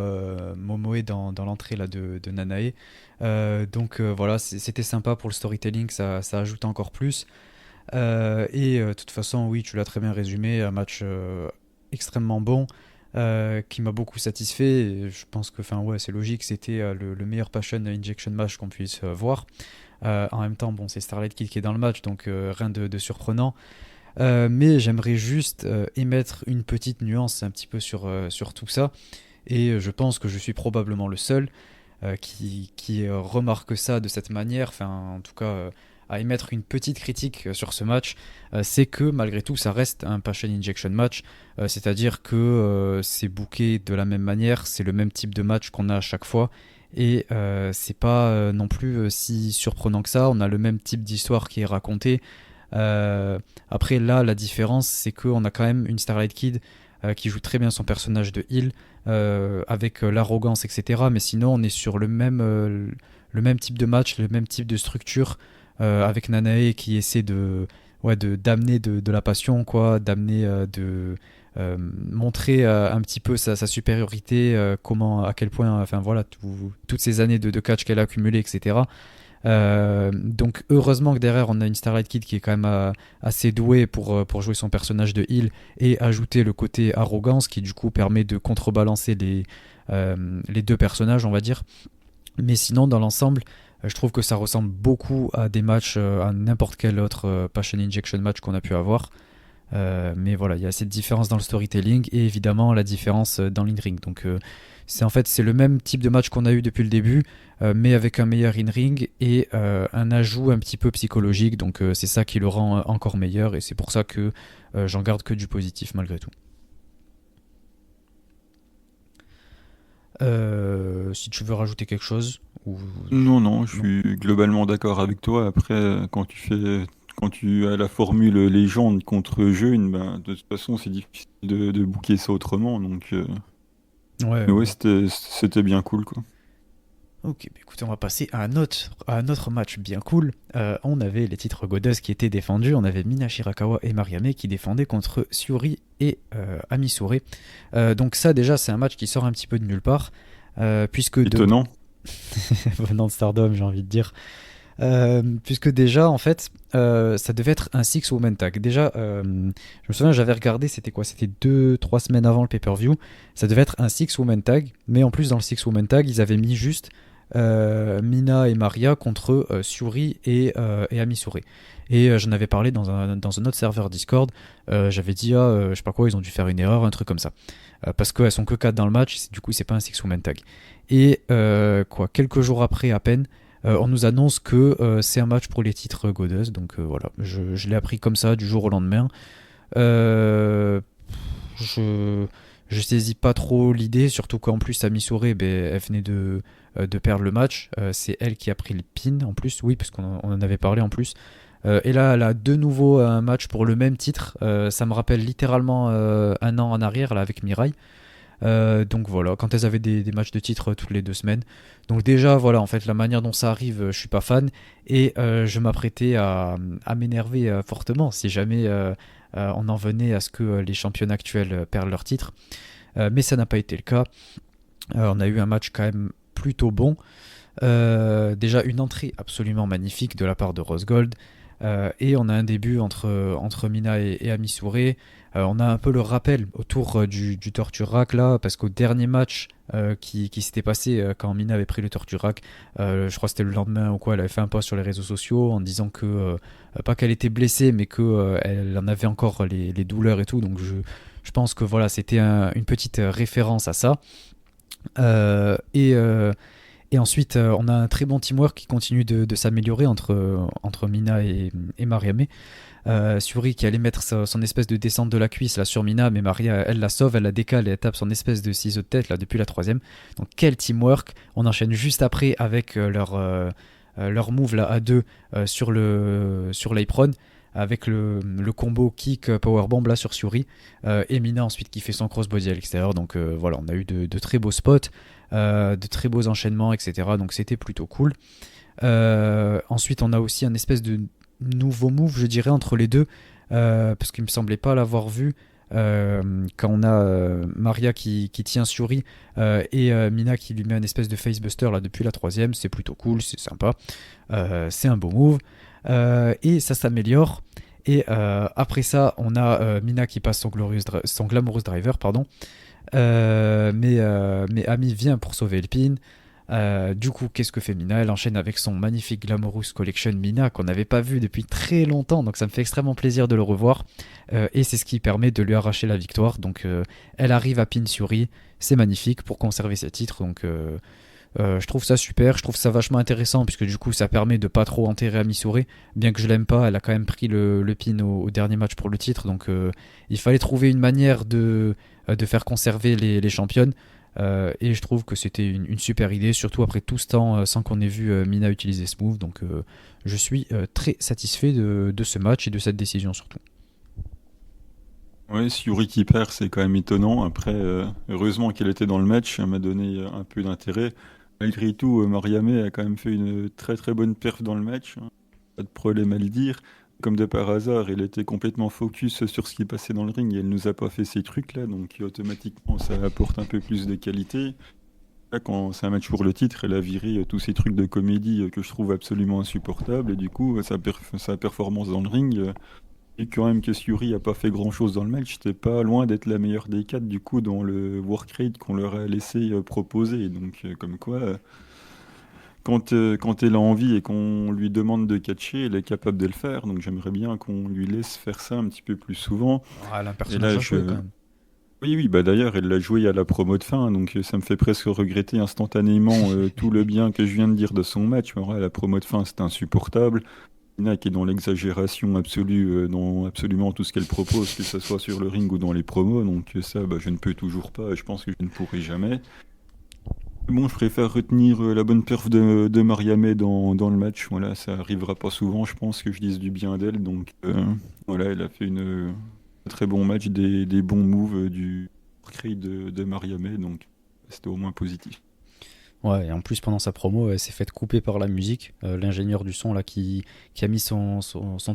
Momoe dans l'entrée là, de Nanae. Donc voilà, c'était sympa pour le storytelling, ça ajoute encore plus. Et de toute façon, oui, tu l'as très bien résumé, un match extrêmement bon qui m'a beaucoup satisfait. Et je pense que, enfin, ouais, c'est logique, c'était le meilleur Passion Injection match qu'on puisse voir. En même temps, bon, c'est Starlight Kid qui est dans le match, donc rien de surprenant. Mais j'aimerais juste émettre une petite nuance un petit peu sur tout ça. Et je pense que je suis probablement le seul qui remarque ça de cette manière, enfin en tout cas à émettre une petite critique sur ce match, c'est que malgré tout ça reste un Passion Injection match, c'est-à-dire que c'est booké de la même manière, c'est le même type de match qu'on a à chaque fois, et c'est pas non plus si surprenant que ça, on a le même type d'histoire qui est racontée. Après là la différence c'est qu'on a quand même une Starlight Kid qui joue très bien son personnage de heal avec l'arrogance, etc. Mais sinon, on est sur le même type de match, le même type de structure avec Nanae qui essaie d'amener de la passion, quoi, d'amener de montrer un petit peu sa supériorité, comment, à quel point, enfin voilà, toutes ces années de catch qu'elle a accumulées, etc. Donc heureusement que derrière on a une Starlight Kid qui est quand même assez douée pour jouer son personnage de heal et ajouter le côté arrogance qui du coup permet de contrebalancer les deux personnages, on va dire. Mais sinon dans l'ensemble je trouve que ça ressemble beaucoup à des matchs, à n'importe quel autre Passion Injection match qu'on a pu avoir. Mais voilà, il y a cette différence dans le storytelling et évidemment la différence dans l'in-ring. Donc c'est le même type de match qu'on a eu depuis le début, mais avec un meilleur in-ring et un ajout un petit peu psychologique. Donc c'est ça qui le rend encore meilleur et c'est pour ça que j'en garde que du positif malgré tout. Si tu veux rajouter quelque chose ou Non, non, je non. suis globalement d'accord avec toi. Après, quand tu as la formule légende contre jeune, ben, de toute façon, c'est difficile de booker ça autrement. Donc, Ouais, mais ouais, voilà. c'était bien cool, quoi. Ok, bah écoutez, on va passer à un autre match bien cool. On avait les titres Goddess qui étaient défendus. On avait Mina Shirakawa et Mariame qui défendaient contre Syuri et Amisure. Donc ça déjà, c'est un match qui sort un petit peu de nulle part. Puisque Étonnant. venant de Stardom, j'ai envie de dire. Puisque déjà, en fait, ça devait être un six-woman tag. Déjà, je me souviens, j'avais regardé, c'était quoi? C'était 2-3 semaines avant le pay-per-view. Ça devait être un six-woman tag, mais en plus, dans le six-woman tag, ils avaient mis juste Mina et Maria contre Syuri et Amisure. Et j'en avais parlé dans un autre serveur Discord. J'avais dit, je sais pas quoi, ils ont dû faire une erreur, un truc comme ça. Parce qu'elles sont que 4 dans le match, du coup, c'est pas un six-woman tag. Et quelques jours après, à peine, on nous annonce que c'est un match pour les titres Goddess, donc voilà, je l'ai appris comme ça du jour au lendemain. Euh, je, je saisis pas trop l'idée, surtout qu'en plus Amisure, elle venait de perdre le match. C'est elle qui a pris le pin en plus, oui, parce qu'on en avait parlé en plus. Et là, elle a de nouveau un match pour le même titre. Ça me rappelle littéralement un an en arrière là, avec Mirai. Donc voilà, quand elles avaient des matchs de titre toutes les 2 semaines. Donc déjà, voilà, en fait, la manière dont ça arrive, je suis pas fan. Et je m'apprêtais à m'énerver fortement si jamais on en venait à ce que les championnes actuelles perdent leur titre. Mais ça n'a pas été le cas. On a eu un match quand même plutôt bon. Déjà une entrée absolument magnifique de la part de Rose Gold. Et on a un début entre Mina et Ami Souré. On a un peu le rappel autour du Torture Rack là, parce qu'au dernier match qui s'était passé quand Mina avait pris le Torture Rack, je crois que c'était le lendemain ou quoi, elle avait fait un post sur les réseaux sociaux en disant que, pas qu'elle était blessée, mais que elle en avait encore les douleurs et tout. Donc je pense que voilà, c'était une petite référence à ça. Euh, et, euh, et ensuite, on a un très bon teamwork qui continue de s'améliorer entre Mina et Mariamé. Suri qui allait mettre son espèce de descente de la cuisse là sur Mina, mais Maria elle la sauve, elle la décale et elle tape son espèce de ciseau de tête là depuis la troisième. Donc quel teamwork. On enchaîne juste après avec leur move là à deux sur l'apron avec le combo kick powerbomb là sur Suri, et Mina ensuite qui fait son crossbody à l'extérieur. Donc voilà, on a eu de très beaux spots, de très beaux enchaînements, etc. Donc c'était plutôt cool. Ensuite, on a aussi un espèce de nouveau move, je dirais, entre les deux, parce qu'il me semblait pas l'avoir vu. Quand on a Maria qui tient Shuri, et Mina qui lui met un espèce de facebuster là depuis la troisième, c'est plutôt cool, c'est sympa, c'est un beau move. Et ça s'améliore. Et après ça, on a Mina qui passe son Glamorous Driver, pardon. Mais Ami vient pour sauver le pin. Du coup, qu'est-ce que fait Mina? Elle enchaîne avec son magnifique Glamorous Collection Mina qu'on n'avait pas vu depuis très longtemps, donc ça me fait extrêmement plaisir de le revoir. Et c'est ce qui permet de lui arracher la victoire. Donc elle arrive à pin Suri, c'est magnifique pour conserver ses titres. Donc je trouve ça super, je trouve ça vachement intéressant puisque du coup ça permet de pas trop enterrer Amisure. Bien que je l'aime pas, elle a quand même pris le pin au dernier match pour le titre, donc il fallait trouver une manière de faire conserver les championnes. Et je trouve que c'était une super idée, surtout après tout ce temps sans qu'on ait vu Mina utiliser ce move. Donc je suis très satisfait de ce match et de cette décision surtout. Ouais, si Yuri qui perd, c'est quand même étonnant. Après, heureusement qu'elle était dans le match, ça m'a donné un peu d'intérêt. Malgré tout, Mariamé a quand même fait une très très bonne perf dans le match, hein. Pas de problème à le dire. Comme de par hasard, elle était complètement focus sur ce qui passait dans le ring et elle nous a pas fait ces trucs-là, donc automatiquement ça apporte un peu plus de qualité. Là, quand c'est un match pour le titre, elle a viré tous ces trucs de comédie que je trouve absolument insupportables et du coup, sa performance dans le ring. Et quand même que Suri a pas fait grand-chose dans le match, c'était pas loin d'être la meilleure des quatre du coup dans le work rate qu'on leur a laissé proposer. Donc comme quoi, quand elle a envie et qu'on lui demande de catcher, elle est capable de le faire. Donc j'aimerais bien qu'on lui laisse faire ça un petit peu plus souvent. Ah, elle a un Et personnage là, à jouer quand même. oui, oui, bah d'ailleurs, elle l'a joué à la promo de fin, donc ça me fait presque regretter instantanément tout le bien que je viens de dire de son match. Mais ouais, la promo de fin, c'était insupportable. Nina qui est dans l'exagération absolue dans absolument tout ce qu'elle propose, que ce soit sur le ring ou dans les promos. Donc ça, bah, je ne peux toujours pas et je pense que je ne pourrai jamais. Bon, je préfère retenir la bonne perf de Mariamé dans le match. Voilà, ça arrivera pas souvent, je pense que je dise du bien d'elle. Donc voilà, elle a fait un très bon match, des bons moves du créé de Mariamé. Donc c'était au moins positif. Ouais, et en plus pendant sa promo, elle s'est faite couper par la musique. L'ingénieur du son là qui a mis son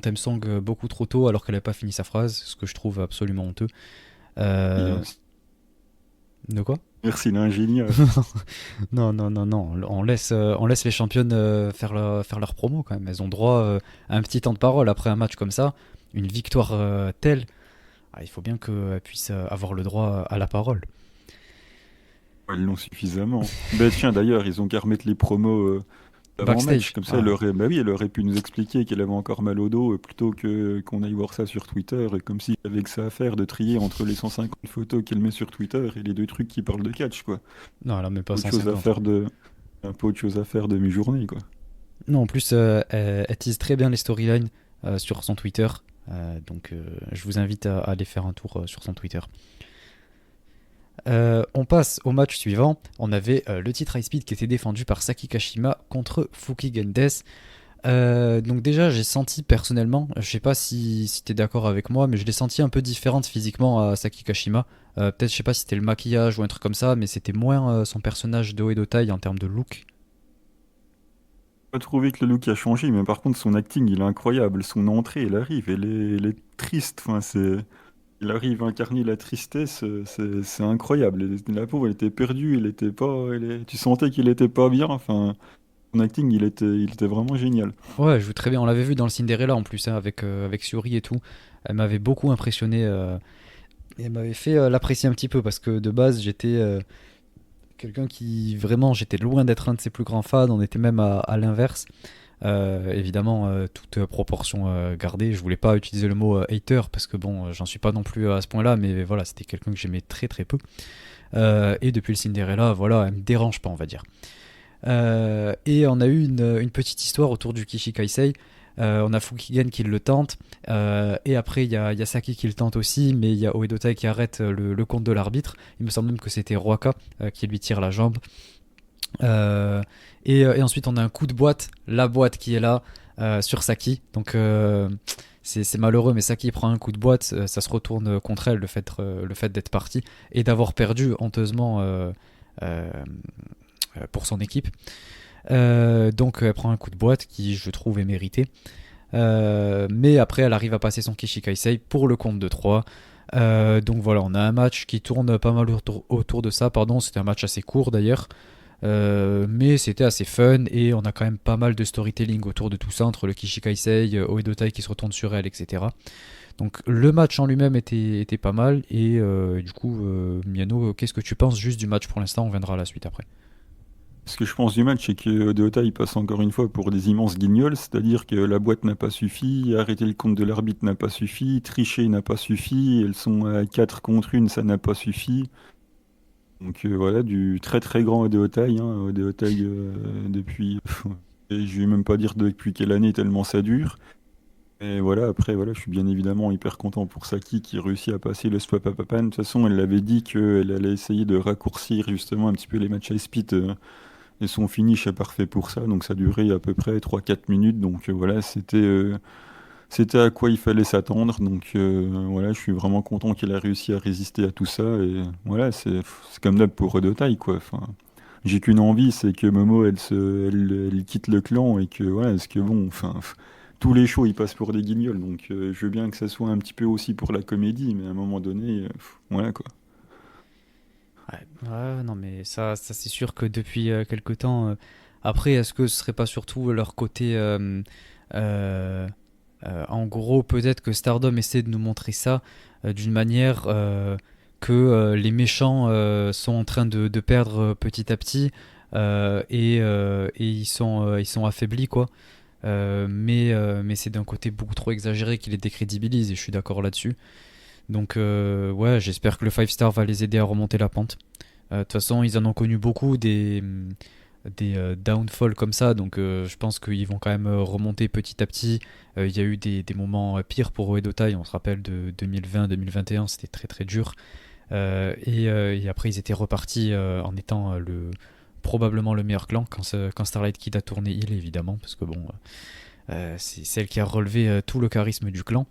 theme song beaucoup trop tôt alors qu'elle n'a pas fini sa phrase, ce que je trouve absolument honteux. Euh, de quoi? Merci l'ingénieur. Non, non, non, non. On laisse les championnes faire leur promo quand même. Elles ont droit à un petit temps de parole après un match comme ça. Une victoire telle, ah, il faut bien qu'elles puissent avoir le droit à la parole. Ils l'ont suffisamment. Bah tiens, d'ailleurs, ils ont qu'à remettre les promos avant-match. Backstage. Comme ça, Ah, bah oui, elle aurait pu nous expliquer qu'elle avait encore mal au dos plutôt que qu'on aille voir ça sur Twitter. Et comme s'il avait que ça à faire de trier entre les 150 photos qu'elle met sur Twitter et les deux trucs qui parlent de catch, quoi. non, elle a même pas Autre chose à 150. faire un peu autre chose à faire de mes journées, quoi. Non, en plus, elle tease très bien les storylines sur son Twitter. Donc, je vous invite à aller faire un tour sur son Twitter. On passe au match suivant. On avait le titre High Speed qui était défendu par Saki Kashima contre Fuki Gendes. Donc déjà j'ai senti personnellement, je sais pas si t'es d'accord avec moi, mais je l'ai senti un peu différente physiquement à Saki Kashima. Peut-être je sais pas si c'était le maquillage ou un truc comme ça, mais c'était moins son personnage de haut et de taille en termes de look. Pas trouvé que le look a changé, mais par contre son acting il est incroyable. Son entrée, elle arrive, elle est triste. Enfin, il arrive à incarner la tristesse, c'est incroyable. La pauvre, elle était perdue, elle était pas, tu sentais qu'il était pas bien. Enfin, son acting, il était vraiment génial. Ouais, elle joue très bien. On l'avait vu dans le Cinderella en plus, hein, avec Suri et tout. Elle m'avait beaucoup impressionné. Et elle m'avait fait l'apprécier un petit peu parce que de base, j'étais quelqu'un qui vraiment, j'étais loin d'être un de ses plus grands fans. On était même à l'inverse. Évidemment, toute proportion gardée. Je voulais pas utiliser le mot hater parce que bon, j'en suis pas non plus à ce point-là, mais voilà, c'était quelqu'un que j'aimais très très peu. Et depuis le Cinderella, voilà, elle me dérange pas, on va dire. Et on a eu une petite histoire autour du Kishi Kaisei. On a Fukigen qui le tente, et après il y a Saki qui le tente aussi, mais il y a Oedo Tai qui arrête le compte de l'arbitre. Il me semble même que c'était Ruaka qui lui tire la jambe. Et ensuite on a un coup de boîte, la boîte qui est là sur Saki. Donc c'est malheureux, mais Saki prend un coup de boîte, ça se retourne contre elle, le fait d'être partie et d'avoir perdu honteusement euh, pour son équipe. Donc elle prend un coup de boîte qui je trouve est mérité. Mais après elle arrive à passer son Kishi Kaisei pour le compte de 3. Donc voilà, on a un match qui tourne pas mal autour de ça. Pardon, c'était un match assez court d'ailleurs. Mais c'était assez fun et on a quand même pas mal de storytelling autour de tout ça entre le Kishi Kaisei, Oedo Tai qui se retourne sur elle, etc. Donc le match en lui-même était pas mal et du coup Miano, qu'est-ce que tu penses juste du match pour l'instant? On viendra à la suite après. Ce que je pense du match, c'est que Odeota, il passe encore une fois pour des immenses guignols, c'est-à-dire que la boîte n'a pas suffi, arrêter le compte de l'arbitre n'a pas suffi, tricher n'a pas suffi, elles sont à 4 contre 1, ça n'a pas suffi. Donc voilà, du très très grand Odeota, hein, Odeota depuis, je vais même pas dire depuis quelle année, tellement ça dure. Et voilà, après, voilà, je suis bien évidemment hyper content pour Saki qui réussit à passer le Swapapapan. De toute façon, elle avait dit qu'elle allait essayer de raccourcir justement un petit peu les matchs high speed. Et son finish est parfait pour ça, donc ça durait à peu près 3-4 minutes. Donc voilà, c'était à quoi il fallait s'attendre. Donc voilà, je suis vraiment content qu'elle a réussi à résister à tout ça. Et voilà, c'est comme d'hab pour Odotai, quoi. Enfin, j'ai qu'une envie, c'est que Momo, elle quitte le clan et que voilà, parce que bon, enfin, tous les shows ils passent pour des guignols. Donc je veux bien que ça soit un petit peu aussi pour la comédie, mais à un moment donné, voilà quoi. Ouais, ouais, non, mais ça c'est sûr que depuis quelque temps. Après, est-ce que ce serait pas surtout leur côté. Euh, En gros, peut-être que Stardom essaie de nous montrer ça d'une manière que les méchants sont en train de perdre petit à petit et ils sont affaiblis, quoi. Mais c'est d'un côté beaucoup trop exagéré qui les décrédibilise et je suis d'accord là-dessus. Donc ouais, j'espère que le 5 star va les aider à remonter la pente. De toute façon, ils en ont connu beaucoup des downfalls comme ça, donc je pense qu'ils vont quand même remonter petit à petit. Il y a eu des moments pires pour Oedo Tai, on se rappelle de 2020-2021, c'était très très dur. Et après, ils étaient repartis en étant probablement le meilleur clan quand Starlight Kid a tourné Heal, évidemment, parce que bon, c'est celle qui a relevé tout le charisme du clan.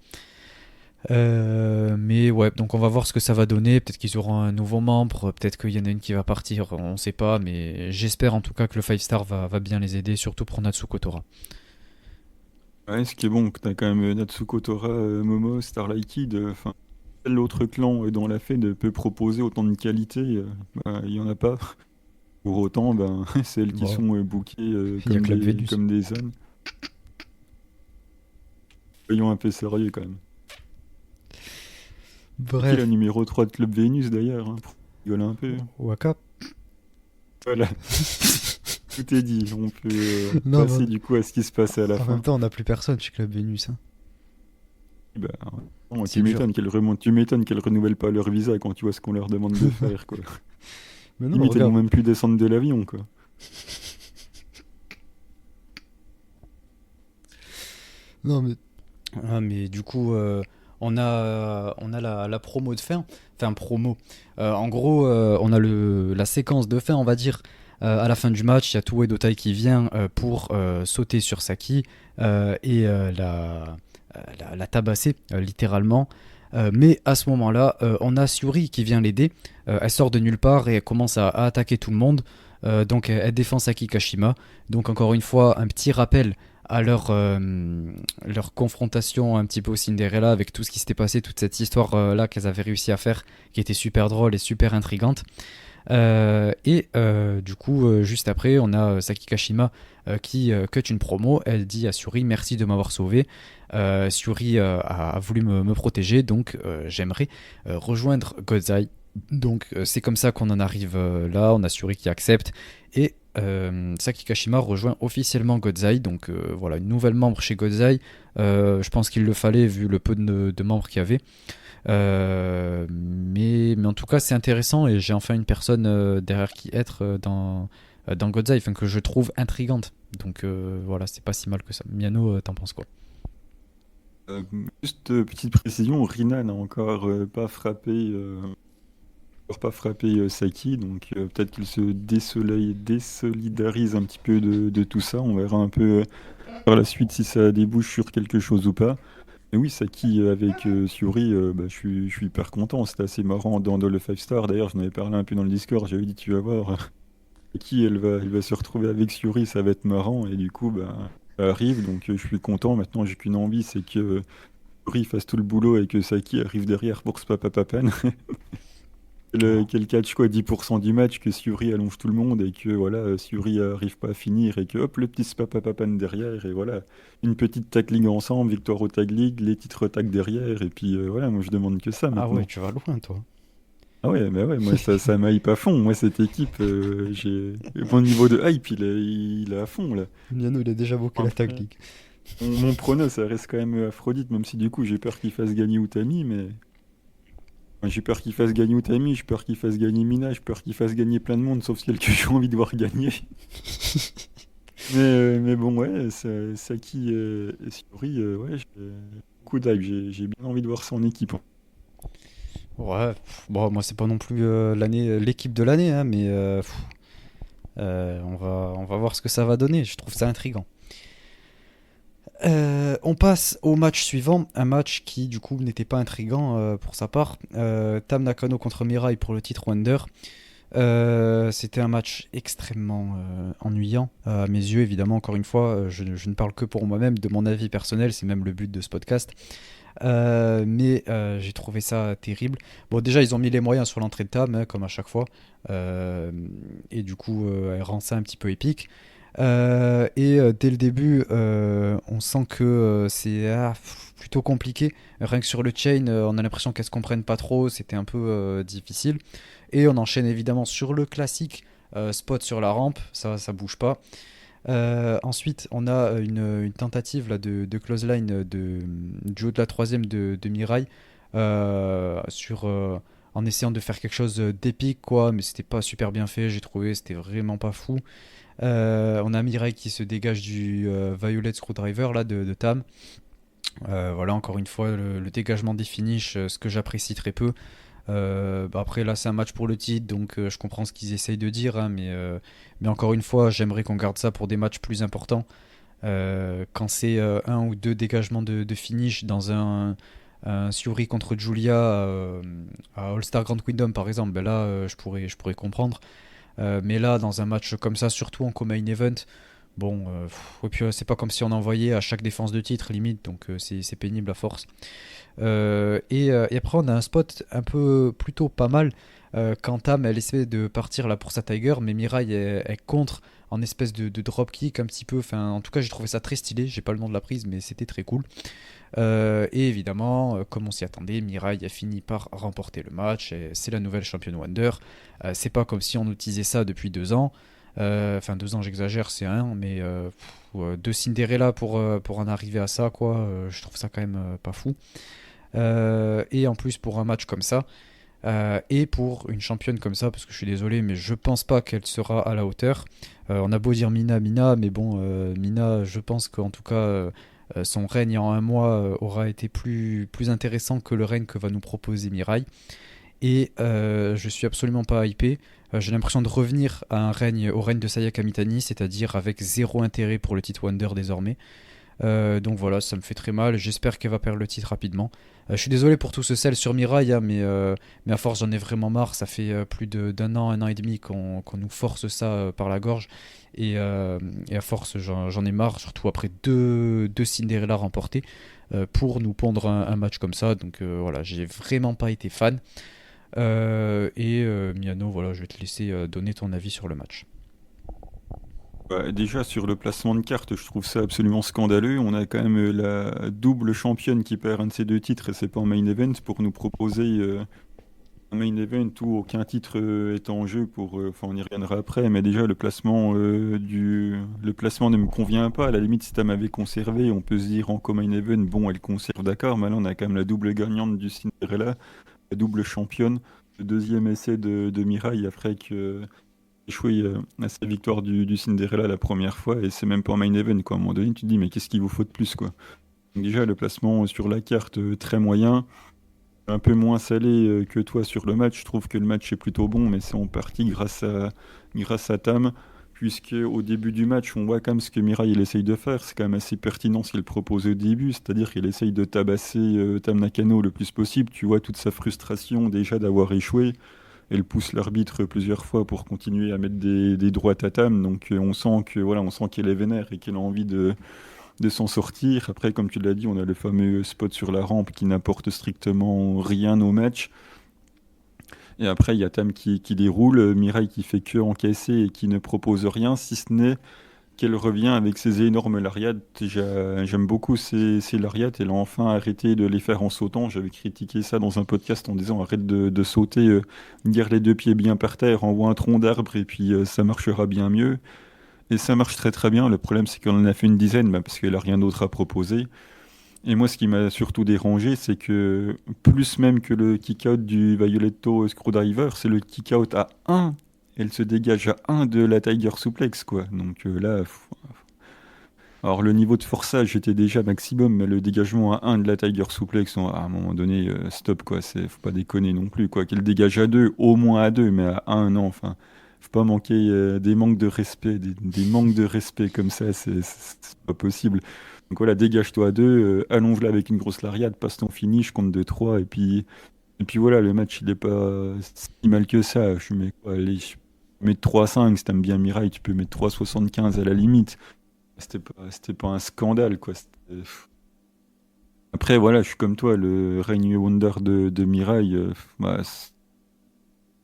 Mais ouais, donc on va voir ce que ça va donner. Peut-être qu'ils auront un nouveau membre, peut-être qu'il y en a une qui va partir, on sait pas. Mais j'espère en tout cas que le 5 star va bien les aider, surtout pour Natsuko Tora. Ouais, ce qui est bon, que t'as quand même Natsuko Tora, Momo, Starlight Kid, enfin, l'autre clan dans la Fed peut proposer autant de qualité, bah, il y en a pas. Pour autant, ben, celles qui Bon, sont bookées il y a Club Vénus. comme des ânes. Soyons un peu sérieux quand même. C'est qui la Bref, numéro 3 de Club Vénus d'ailleurs, hein, pour rigoler un peu. Waka. Voilà, tout est dit. On peut Non, passer du coup à ce qui se passait à la en même fin. temps, on n'a plus personne chez Club Vénus, hein. Bah, bon, C'est dur. tu m'étonnes qu'elles renouvellent pas leur visa quand tu vois ce qu'on leur demande de faire, quoi. Mais non, Limite, elles vont regarde. même plus descendre de l'avion, quoi. Non, mais ah, mais du coup, on a la promo de fin. Enfin, promo. En gros, on a la séquence de fin, on va dire. À la fin du match, il y a Toei Dotai qui vient pour sauter sur Saki et la tabasser, littéralement. Mais à ce moment-là, on a Syuri qui vient l'aider. Elle sort de nulle part et elle commence à attaquer tout le monde. Donc elle défend Saki Kashima. Donc encore une fois, un petit rappel à leur confrontation un petit peu au Cinderella avec tout ce qui s'était passé, toute cette histoire là qu'elles avaient réussi à faire, qui était super drôle et super intrigante. Du coup, juste après, on a Saki Kashima qui cut une promo. Elle dit à Syuri merci de m'avoir sauvé. Syuri a voulu me protéger, donc j'aimerais rejoindre Godzai. Donc c'est comme ça qu'on en arrive là. On a Syuri qui accepte et Saki Kashima rejoint officiellement Godzai. Donc voilà, une nouvelle membre chez Godzai. Je pense qu'il le fallait vu le peu de membres qu'il y avait. Mais en tout cas, c'est intéressant et j'ai enfin une personne derrière qui être dans Godzilla, enfin, que je trouve intrigante. Donc voilà, c'est pas si mal que ça. Miano, t'en penses quoi? Euh, Juste petite précision, Rina n'a encore pas frappé Saki, donc peut-être qu'il se désolidarise un petit peu de tout ça. On verra un peu par la suite si ça débouche sur quelque chose ou pas. Mais oui, Saki avec Syuri, bah, je suis hyper content. C'était assez marrant dans le 5 star. D'ailleurs, j'en avais parlé un peu dans le Discord. J'avais dit, tu vas voir, Saki, elle va se retrouver avec Syuri, ça va être marrant. Et du coup, bah, ça arrive, donc je suis content. Maintenant, j'ai qu'une envie, c'est que Syuri fasse tout le boulot et que Saki arrive derrière pour se papapapan. Quel catch quoi, 10% du match, que Syuri allonge tout le monde et que voilà, Syuri arrive pas à finir et que hop, le petit spapapapan derrière et voilà, une petite tag league ensemble, victoire au tag league, les titres tag derrière et puis voilà, moi je demande que ça Ah ouais, maintenant. tu vas loin, toi. Ah ouais, mais ouais, moi ça m'hype à fond, moi cette équipe, mon niveau de hype il est à fond là. Miano, il a déjà booké la Tag Après, League. mon prono ça reste quand même Aphrodite, même si du coup j'ai peur qu'il fasse gagner Utami, mais enfin, j'ai peur qu'il fasse gagner Utami, j'ai peur qu'il fasse gagner Mina, j'ai peur qu'il fasse gagner plein de monde, sauf celle que j'ai envie de voir gagner. Mais bon, ouais, Saki et Syuri, ouais, j'ai beaucoup d'hype, j'ai bien envie de voir son équipe. Ouais, bon, moi c'est pas non plus l'équipe de l'année, hein, mais on va voir ce que ça va donner. Je trouve ça intriguant. On passe au match suivant, un match qui du coup n'était pas intriguant pour sa part. Tam Nakano contre Mirai pour le titre Wonder. C'était un match extrêmement ennuyant à mes yeux, évidemment. Encore une fois, je ne parle que pour moi-même, de mon avis personnel, c'est même le but de ce podcast. Mais j'ai trouvé ça terrible. Bon, déjà, ils ont mis les moyens sur l'entrée de Tam, hein, comme à chaque fois. Euh, et du coup, elle rend ça un petit peu épique. Dès le début, on sent que c'est plutôt compliqué. Rien que sur le chain, on a l'impression qu'elles se comprennent pas trop. C'était un peu difficile. Et on enchaîne évidemment sur le classique spot sur la rampe. Ça bouge pas. Ensuite, on a une tentative là, de close line du haut de la troisième de Mirai en essayant de faire quelque chose d'épique, quoi, mais c'était pas super bien fait, j'ai trouvé, c'était vraiment pas fou. On a Mirai qui se dégage du Violet Screwdriver là, de Tam. Voilà, encore une fois, le dégagement des finishes, ce que j'apprécie très peu. Après, là, c'est un match pour le titre, donc je comprends ce qu'ils essayent de dire, hein, mais encore une fois, j'aimerais qu'on garde ça pour des matchs plus importants. Quand c'est un ou deux dégagements de finish dans un Syuri contre Julia à All-Star Grand Kingdom, par exemple, ben là, je pourrais comprendre. Mais là, dans un match comme ça, surtout en co-main event, bon, et puis c'est pas comme si on envoyait à chaque défense de titre limite, donc c'est pénible à force. Et après, on a un spot un peu plutôt pas mal quand Tam elle essaie de partir là pour sa Tiger, mais Mirai elle contre en espèce de dropkick un petit peu. Enfin, en tout cas, j'ai trouvé ça très stylé. J'ai pas le nom de la prise, mais c'était très cool. Et évidemment, comme on s'y attendait, Mirai a fini par remporter le match. Et c'est la nouvelle championne Wonder. C'est pas comme si on utilisait ça depuis 2 ans. Enfin, 2 ans, j'exagère, c'est un, mais deux Cinderella pour en arriver à ça, quoi. Je trouve ça quand même pas fou. Et en plus, pour un match comme ça, et pour une championne comme ça, parce que je suis désolé, mais je pense pas qu'elle sera à la hauteur. On a beau dire Mina, mais bon, Mina, je pense qu'en tout cas, son règne en un mois aura été plus intéressant que le règne que va nous proposer Mirai. Et je suis absolument pas hypé. J'ai l'impression de revenir au règne de Sayaka Mitani, c'est-à-dire avec zéro intérêt pour le titre Wonder désormais. Donc voilà, ça me fait très mal. J'espère qu'elle va perdre le titre rapidement. Je suis désolé pour tout ce sel sur Mirai, hein, mais à force j'en ai vraiment marre. Ça fait plus d'un an, un an et demi qu'on nous force ça par la gorge. Et à force j'en ai marre, surtout après deux Cinderella remportées, pour nous pondre un match comme ça. Donc voilà, j'ai vraiment pas été fan. Miano, voilà, je vais te laisser donner ton avis sur le match. Bah, déjà, sur le placement de cartes, je trouve ça absolument scandaleux. On a quand même la double championne qui perd un de ses deux titres et c'est pas en main event pour nous proposer un main event où aucun titre est en jeu pour. Enfin, on y reviendra après, mais déjà, le placement ne me convient pas. À la limite, si tu m'avait conservé, on peut se dire en co-main event, bon, elle conserve, d'accord, mais là, on a quand même la double gagnante du Cinderella, la double championne, le deuxième essai de Mirai après que échoué à sa victoire du Cinderella la première fois et c'est même pas en main event quoi. À un moment donné, tu te dis mais qu'est-ce qu'il vous faut de plus quoi. Donc déjà le placement sur la carte très moyen, un peu moins salé que toi sur le match. Je trouve que le match est plutôt bon, mais c'est en partie grâce à Tam. Puisque au début du match, on voit quand même ce que Mirai il essaye de faire. C'est quand même assez pertinent ce qu'il propose au début, c'est-à-dire qu'il essaye de tabasser Tam Nakano le plus possible. Tu vois toute sa frustration déjà d'avoir échoué. Elle pousse l'arbitre plusieurs fois pour continuer à mettre des droits à Tam. Donc on sent que voilà, on sent qu'elle est vénère et qu'elle a envie de s'en sortir. Après, comme tu l'as dit, on a le fameux spot sur la rampe qui n'apporte strictement rien au match. Et après, il y a Tam qui déroule, Mirai qui fait que encaisser et qui ne propose rien, si ce n'est qu'elle revient avec ses énormes lariats. J'aime beaucoup ces lariats. Elle a enfin arrêté de les faire en sautant. J'avais critiqué ça dans un podcast en disant arrête de sauter, garde les deux pieds bien par terre, envoie un tronc d'arbre et puis ça marchera bien mieux. Et ça marche très très bien. Le problème c'est qu'on en a fait une dizaine bah, parce qu'elle a rien d'autre à proposer. Et moi ce qui m'a surtout dérangé c'est que plus même que le kick-out du Violetto Screwdriver, c'est le kick-out à un. Elle se dégage à un de la Tiger Suplex quoi. Donc là, alors le niveau de forçage était déjà maximum, mais le dégagement à un de la Tiger Suplex, à un moment donné, stop quoi, faut pas déconner non plus quoi. Qu'elle dégage à 2, au moins à 2, mais à un non, enfin, faut pas manquer des manques de respect, des manques de respect comme ça, c'est pas possible. Donc voilà, dégage-toi à 2, allonge-la avec une grosse lariat, passe ton finish, compte 2-3, et puis voilà, le match il est pas si mal que ça. Je mets quoi, allez, je peux mettre 3-5, si t'aimes bien Mirai, tu peux mettre 3,75 à la limite. C'était pas un scandale, quoi. Après, voilà, je suis comme toi, le Reign Wonder de Mirai, bah, ça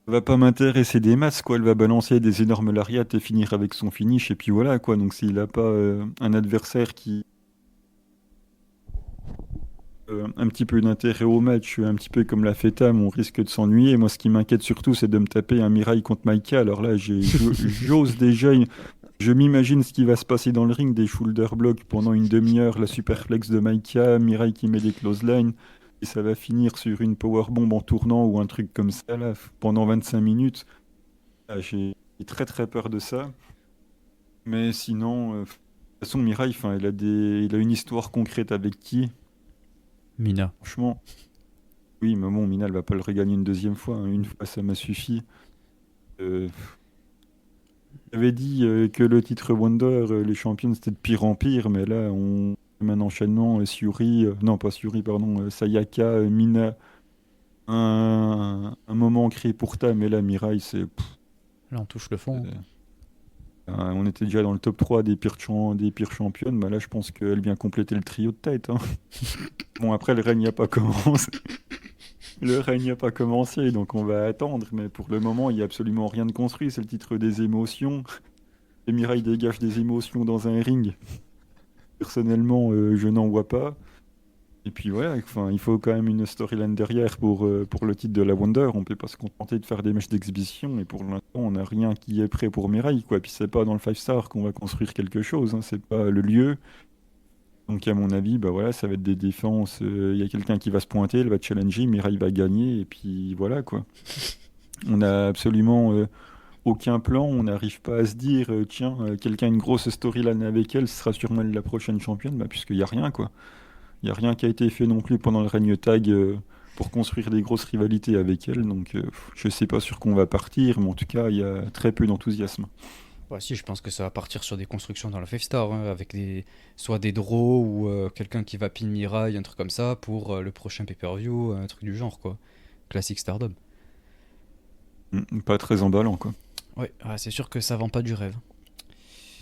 va pas m'intéresser des masses, quoi. Elle va balancer des énormes lariats et finir avec son finish, et puis voilà, quoi. Donc s'il a pas un adversaire qui un petit peu d'intérêt au match, un petit peu comme la Tam, on risque de s'ennuyer. Moi, ce qui m'inquiète surtout, c'est de me taper un Mirai contre Maika. Alors là, j'ose déjà. Je m'imagine ce qui va se passer dans le ring, des shoulder blocks pendant une demi-heure, la superflex de Maika, Mirai qui met des clotheslines, et ça va finir sur une powerbomb en tournant ou un truc comme ça, là, pendant 25 minutes. Ah, j'ai très très peur de ça. Mais sinon, de toute façon, Mirai, enfin, il a une histoire concrète avec qui? Mina. Franchement, oui, mais bon, Mina, elle va pas le regagner une deuxième fois, hein. Une fois, ça m'a suffi. Euh, J'avais dit que le titre Wonder, les champions, c'était de pire en pire, mais là, on a un enchaînement, Syuri, non pas Syuri, pardon, Sayaka, Mina, un moment créé pour ta, mais là, Mirai, Là, on touche le fond. on était déjà dans le top 3 des pires championnes, bah là, je pense qu'elle vient compléter le trio de tête, hein. Bon, après, le règne n'a pas commencé. Le règne n'a pas commencé, donc on va attendre, mais pour le moment, il n'y a absolument rien de construit, c'est le titre des émotions. Et Mirai dégage des émotions dans un ring. Personnellement, je n'en vois pas. Et puis voilà, enfin, il faut quand même une storyline derrière pour le titre de la Wonder. On peut pas se contenter de faire des matchs d'exhibition. Et pour l'instant, on n'a rien qui est prêt pour Mirai, quoi. Puis c'est pas dans le 5 star qu'on va construire quelque chose, hein. C'est pas le lieu. Donc à mon avis, bah voilà, ça va être des défenses. Il y a quelqu'un qui va se pointer, elle va challenger, Mirai va gagner. Et puis voilà, quoi. On n'a absolument aucun plan. On n'arrive pas à se dire, tiens, quelqu'un a une grosse storyline avec elle, ce sera sûrement elle la prochaine championne, bah, puisqu'il n'y a rien, quoi. Il n'y a rien qui a été fait non plus pendant le règne tag pour construire des grosses rivalités avec elle. Donc je sais pas sur quoi on va partir, mais en tout cas, il y a très peu d'enthousiasme. Ouais, si, je pense que ça va partir sur des constructions dans la 5 Star, hein, avec soit des draws ou quelqu'un qui va pin Mirai, un truc comme ça, pour le prochain pay-per-view, un truc du genre, quoi. Classique Stardom. Pas très emballant, quoi. Ouais, c'est sûr que ça vend pas du rêve.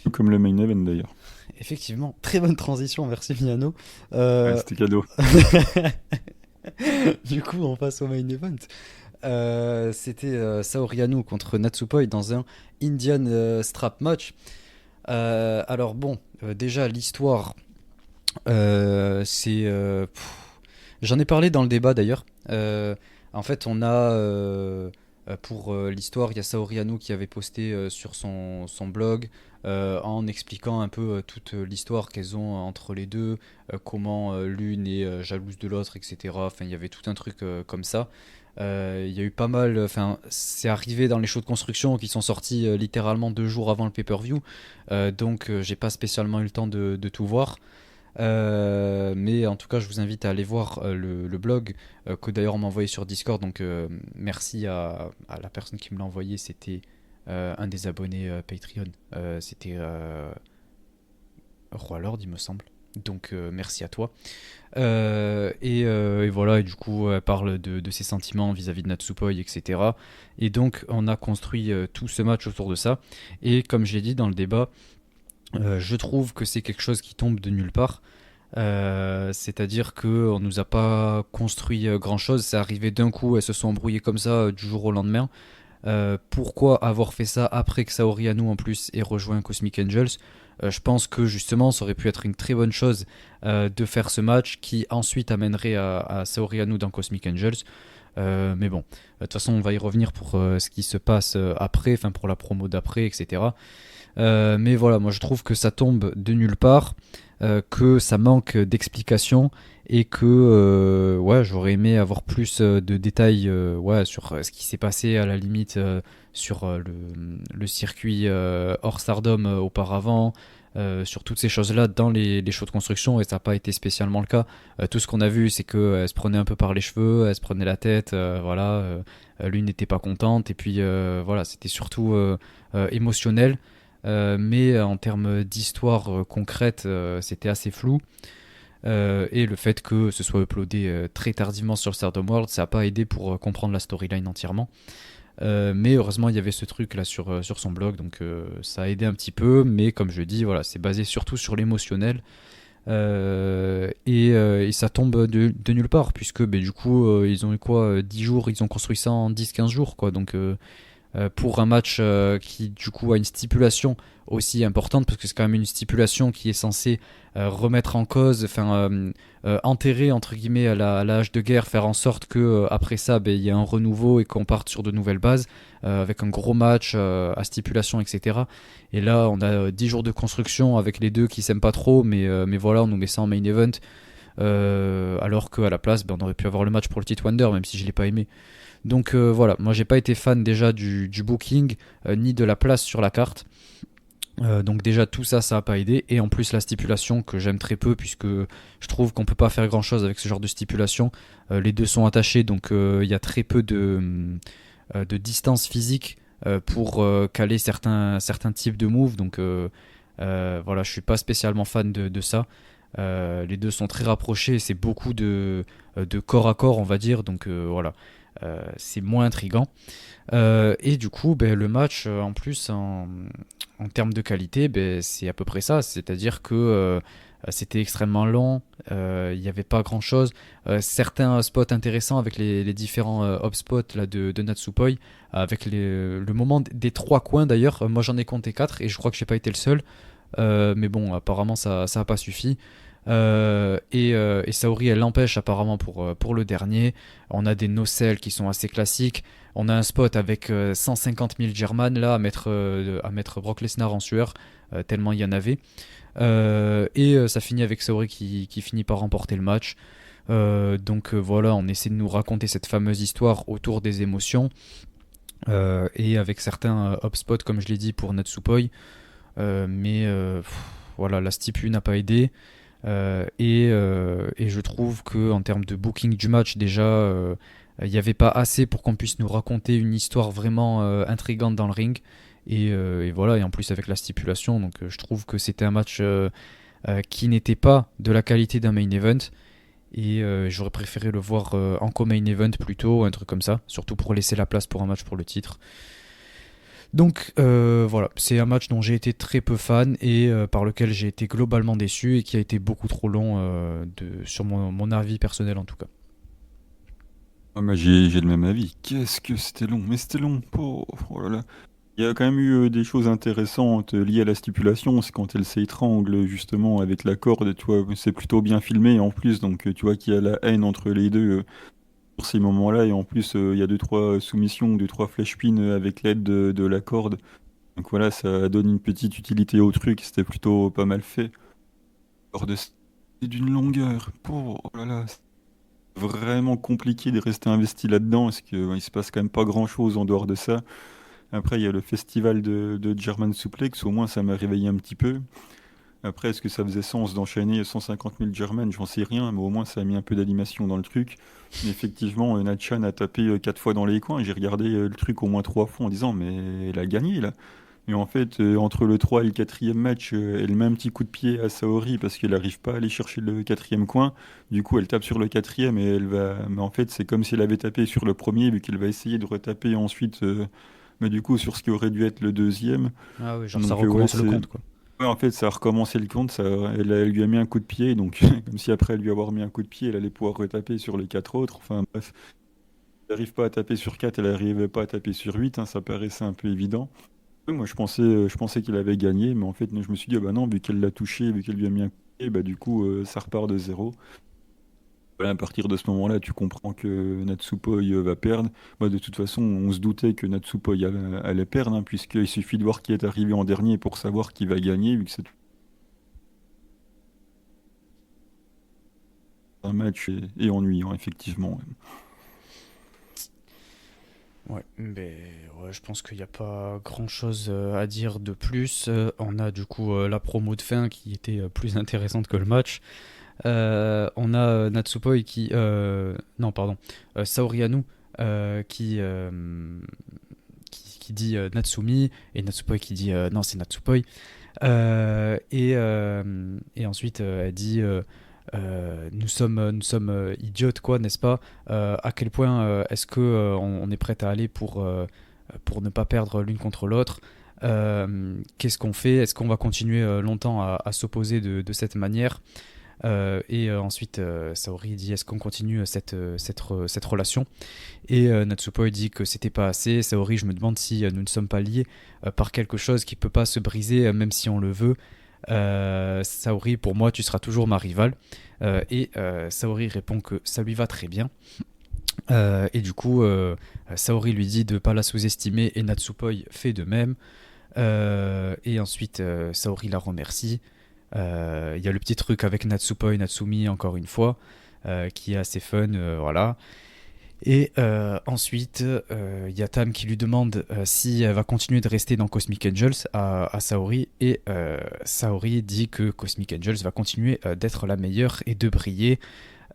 Tout comme le main event d'ailleurs. Effectivement, très bonne transition, merci Miano. Ouais, Euh, c'était cadeau. du coup, on passe au main event. C'était Saori Anou contre Natsupoi dans un Indian Strap match. Alors bon, déjà l'histoire, c'est... j'en ai parlé dans le débat d'ailleurs. En fait, on a... pour l'histoire, il y a Saori Anou qui avait posté sur son blog en expliquant un peu toute l'histoire qu'elles ont entre les deux, comment l'une est jalouse de l'autre, etc. Enfin, il y avait tout un truc comme ça. Il y a eu pas mal, enfin, c'est arrivé dans les shows de construction qui sont sortis littéralement 2 jours avant le pay-per-view, donc j'ai pas spécialement eu le temps de tout voir. Mais en tout cas, je vous invite à aller voir le blog que d'ailleurs on m'a envoyé sur Discord. Donc merci à la personne qui me l'a envoyé. C'était un des abonnés Patreon. C'était Roi Lord, il me semble. Donc merci à toi. Et voilà, et du coup, elle parle de ses sentiments vis-à-vis de Natsupoi, etc. Et donc, on a construit tout ce match autour de ça. Et comme je l'ai dit dans le débat, je trouve que c'est quelque chose qui tombe de nulle part. C'est-à-dire qu'on nous a pas construit grand-chose. C'est arrivé d'un coup, elles se sont embrouillées comme ça du jour au lendemain. Pourquoi avoir fait ça après que Saori Anou en plus ait rejoint Cosmic Angels? Je pense que justement ça aurait pu être une très bonne chose de faire ce match qui ensuite amènerait à Saori Anou dans Cosmic Angels. Mais bon, de toute façon on va y revenir pour ce qui se passe après, enfin pour la promo d'après, etc. Mais voilà, moi je trouve que ça tombe de nulle part, que ça manque d'explications et que ouais, j'aurais aimé avoir plus de détails ouais, sur ce qui s'est passé à la limite sur le circuit hors Stardom auparavant. Sur toutes ces choses-là dans les shows de construction, et ça n'a pas été spécialement le cas. Tout ce qu'on a vu, c'est qu'elle se prenait un peu par les cheveux, elle se prenait la tête, voilà, l'une n'était pas contente, et puis voilà, c'était surtout émotionnel. Mais en termes d'histoire concrète, c'était assez flou. Et le fait que ce soit uploadé très tardivement sur Stardom World, ça n'a pas aidé pour comprendre la storyline entièrement. Mais heureusement, il y avait ce truc là sur son blog, donc ça a aidé un petit peu. Mais comme je dis, voilà, c'est basé surtout sur l'émotionnel. Et ça tombe de nulle part, puisque ben, du coup, ils ont eu quoi 10 jours, ils ont construit ça en 10-15 jours, quoi. Donc pour un match qui du coup a une stipulation aussi importante, parce que c'est quand même une stipulation qui est censée remettre en cause, enfin enterrer entre guillemets à la hache de guerre, faire en sorte que après ça ben, il y a un renouveau et qu'on parte sur de nouvelles bases avec un gros match à stipulation, etc. Et là on a 10 jours de construction avec les deux qui s'aiment pas trop, mais voilà, on nous met ça en main event. Alors qu'à la place ben, on aurait pu avoir le match pour le titre Wonder, même si je l'ai pas aimé. Donc voilà, moi j'ai pas été fan déjà du booking ni de la place sur la carte. Donc déjà tout ça, ça a pas aidé. Et en plus la stipulation que j'aime très peu, puisque je trouve qu'on peut pas faire grand chose avec ce genre de stipulation. Les deux sont attachés, donc il y a très peu de distance physique pour caler certains types de moves. Donc voilà, je suis pas spécialement fan de ça. Les deux sont très rapprochés, c'est beaucoup de corps à corps, on va dire. Donc voilà, c'est moins intriguant. Et du coup, ben, le match, en plus, en termes de qualité, ben, c'est à peu près ça. C'est-à-dire que c'était extrêmement long, il n'y avait pas grand-chose. Certains spots intéressants avec les différents up-spots là, de Natsupoi, avec le moment des trois coins d'ailleurs. Moi, j'en ai compté 4 et je crois que je n'ai pas été le seul. Mais bon, apparemment, ça n'a pas suffi. Et Saori elle l'empêche apparemment pour le dernier. On a des nocelles qui sont assez classiques. On a un spot avec 150 000 German là à mettre Brock Lesnar en sueur, tellement il y en avait. Et ça finit avec Saori qui finit par remporter le match. Donc voilà, on essaie de nous raconter cette fameuse histoire autour des émotions. Et avec certains upspots comme je l'ai dit pour Natsupoi. Mais voilà, la stipu n'a pas aidé. Et je trouve que en termes de booking du match déjà il n'y avait pas assez pour qu'on puisse nous raconter une histoire vraiment intrigante dans le ring et voilà, et en plus avec la stipulation, donc je trouve que c'était un match qui n'était pas de la qualité d'un main event et j'aurais préféré le voir en co-main event plutôt, un truc comme ça, surtout pour laisser la place pour un match pour le titre. Donc voilà, c'est un match dont j'ai été très peu fan et par lequel j'ai été globalement déçu et qui a été beaucoup trop long sur mon avis personnel en tout cas. Ah, moi, j'ai le même avis. Qu'est-ce que c'était long, mais c'était long. Oh là là. Il y a quand même eu des choses intéressantes liées à la stipulation. C'est quand elle s'étrangle justement avec la corde, tu vois, c'est plutôt bien filmé en plus. Donc tu vois qu'il y a la haine entre les deux pour ces moments-là. Et en plus, il y a deux, trois soumissions, deux, trois flash pins avec l'aide de la corde. Donc voilà, ça donne une petite utilité au truc. C'était plutôt pas mal fait. Hors de c'est d'une longueur. Oh là là, c'est vraiment compliqué de rester investi là-dedans parce qu'il se passe quand même pas grand-chose en dehors de ça. Après, il y a le festival de German Suplex, au moins ça m'a réveillé un petit peu. Après, est-ce que ça faisait sens d'enchaîner 150 000 German? J'en sais rien, mais au moins ça a mis un peu d'animation dans le truc. Mais effectivement, Natchan a tapé 4 fois dans les coins. J'ai regardé le truc au moins 3 fois en disant, mais elle a gagné là. Et en fait, entre le 3 et le quatrième match, elle met un petit coup de pied à Saori parce qu'elle n'arrive pas à aller chercher le quatrième coin. Du coup, elle tape sur le quatrième et elle va. Mais en fait, c'est comme si elle avait tapé sur le premier, vu qu'elle va essayer de retaper ensuite, mais du coup, sur ce qui aurait dû être le deuxième. Ah oui, genre ça Donc, ouais, recommence le c'est. compte, quoi. Ouais, en fait, ça a recommencé le compte, elle lui a mis un coup de pied, donc comme si après lui avoir mis un coup de pied, elle allait pouvoir retaper sur les 4 autres. Enfin bref, elle n'arrive pas à taper sur 4, elle n'arrivait pas à taper sur 8, hein, ça paraissait un peu évident. Ouais, moi, je pensais qu'il avait gagné, mais en fait, je me suis dit, ah bah non, vu qu'elle l'a touché, vu qu'elle lui a mis un coup de pied, bah du coup, ça repart de zéro. Voilà, à partir de ce moment-là, tu comprends que Natsupoi va perdre. Moi, de toute façon, on se doutait que Natsupoi allait perdre, hein, puisqu'il suffit de voir qui est arrivé en dernier pour savoir qui va gagner, vu que c'est un match et ennuyant, effectivement. Ouais, mais ouais, je pense qu'il n'y a pas grand-chose à dire de plus. On a du coup la promo de fin qui était plus intéressante que le match. On a Natsupoi qui... non, pardon. Saori Anou qui dit Natsumi et Natsupoi qui dit non, c'est Natsupoi. Et ensuite, elle dit nous sommes idiotes, quoi, n'est-ce pas? À quel point est-ce que on est prêt à aller pour ne pas perdre l'une contre l'autre? Qu'est-ce qu'on fait? Est-ce qu'on va continuer longtemps à s'opposer de cette manière? Ensuite, Saori dit est-ce qu'on continue cette relation? Et Natsupoi dit que c'était pas assez. Saori, je me demande si nous ne sommes pas liés par quelque chose qui peut pas se briser même si on le veut. Saori, pour moi, tu seras toujours ma rivale. Saori répond que ça lui va très bien. Et du coup, Saori lui dit de ne pas la sous-estimer et Natsupoi fait de même. Et ensuite, Saori la remercie. Il y a le petit truc avec Natsupoi, Natsumi, encore une fois, qui est assez fun, voilà. Et ensuite, il y a Tam qui lui demande si elle va continuer de rester dans Cosmic Angels à Saori. Et Saori dit que Cosmic Angels va continuer d'être la meilleure et de briller.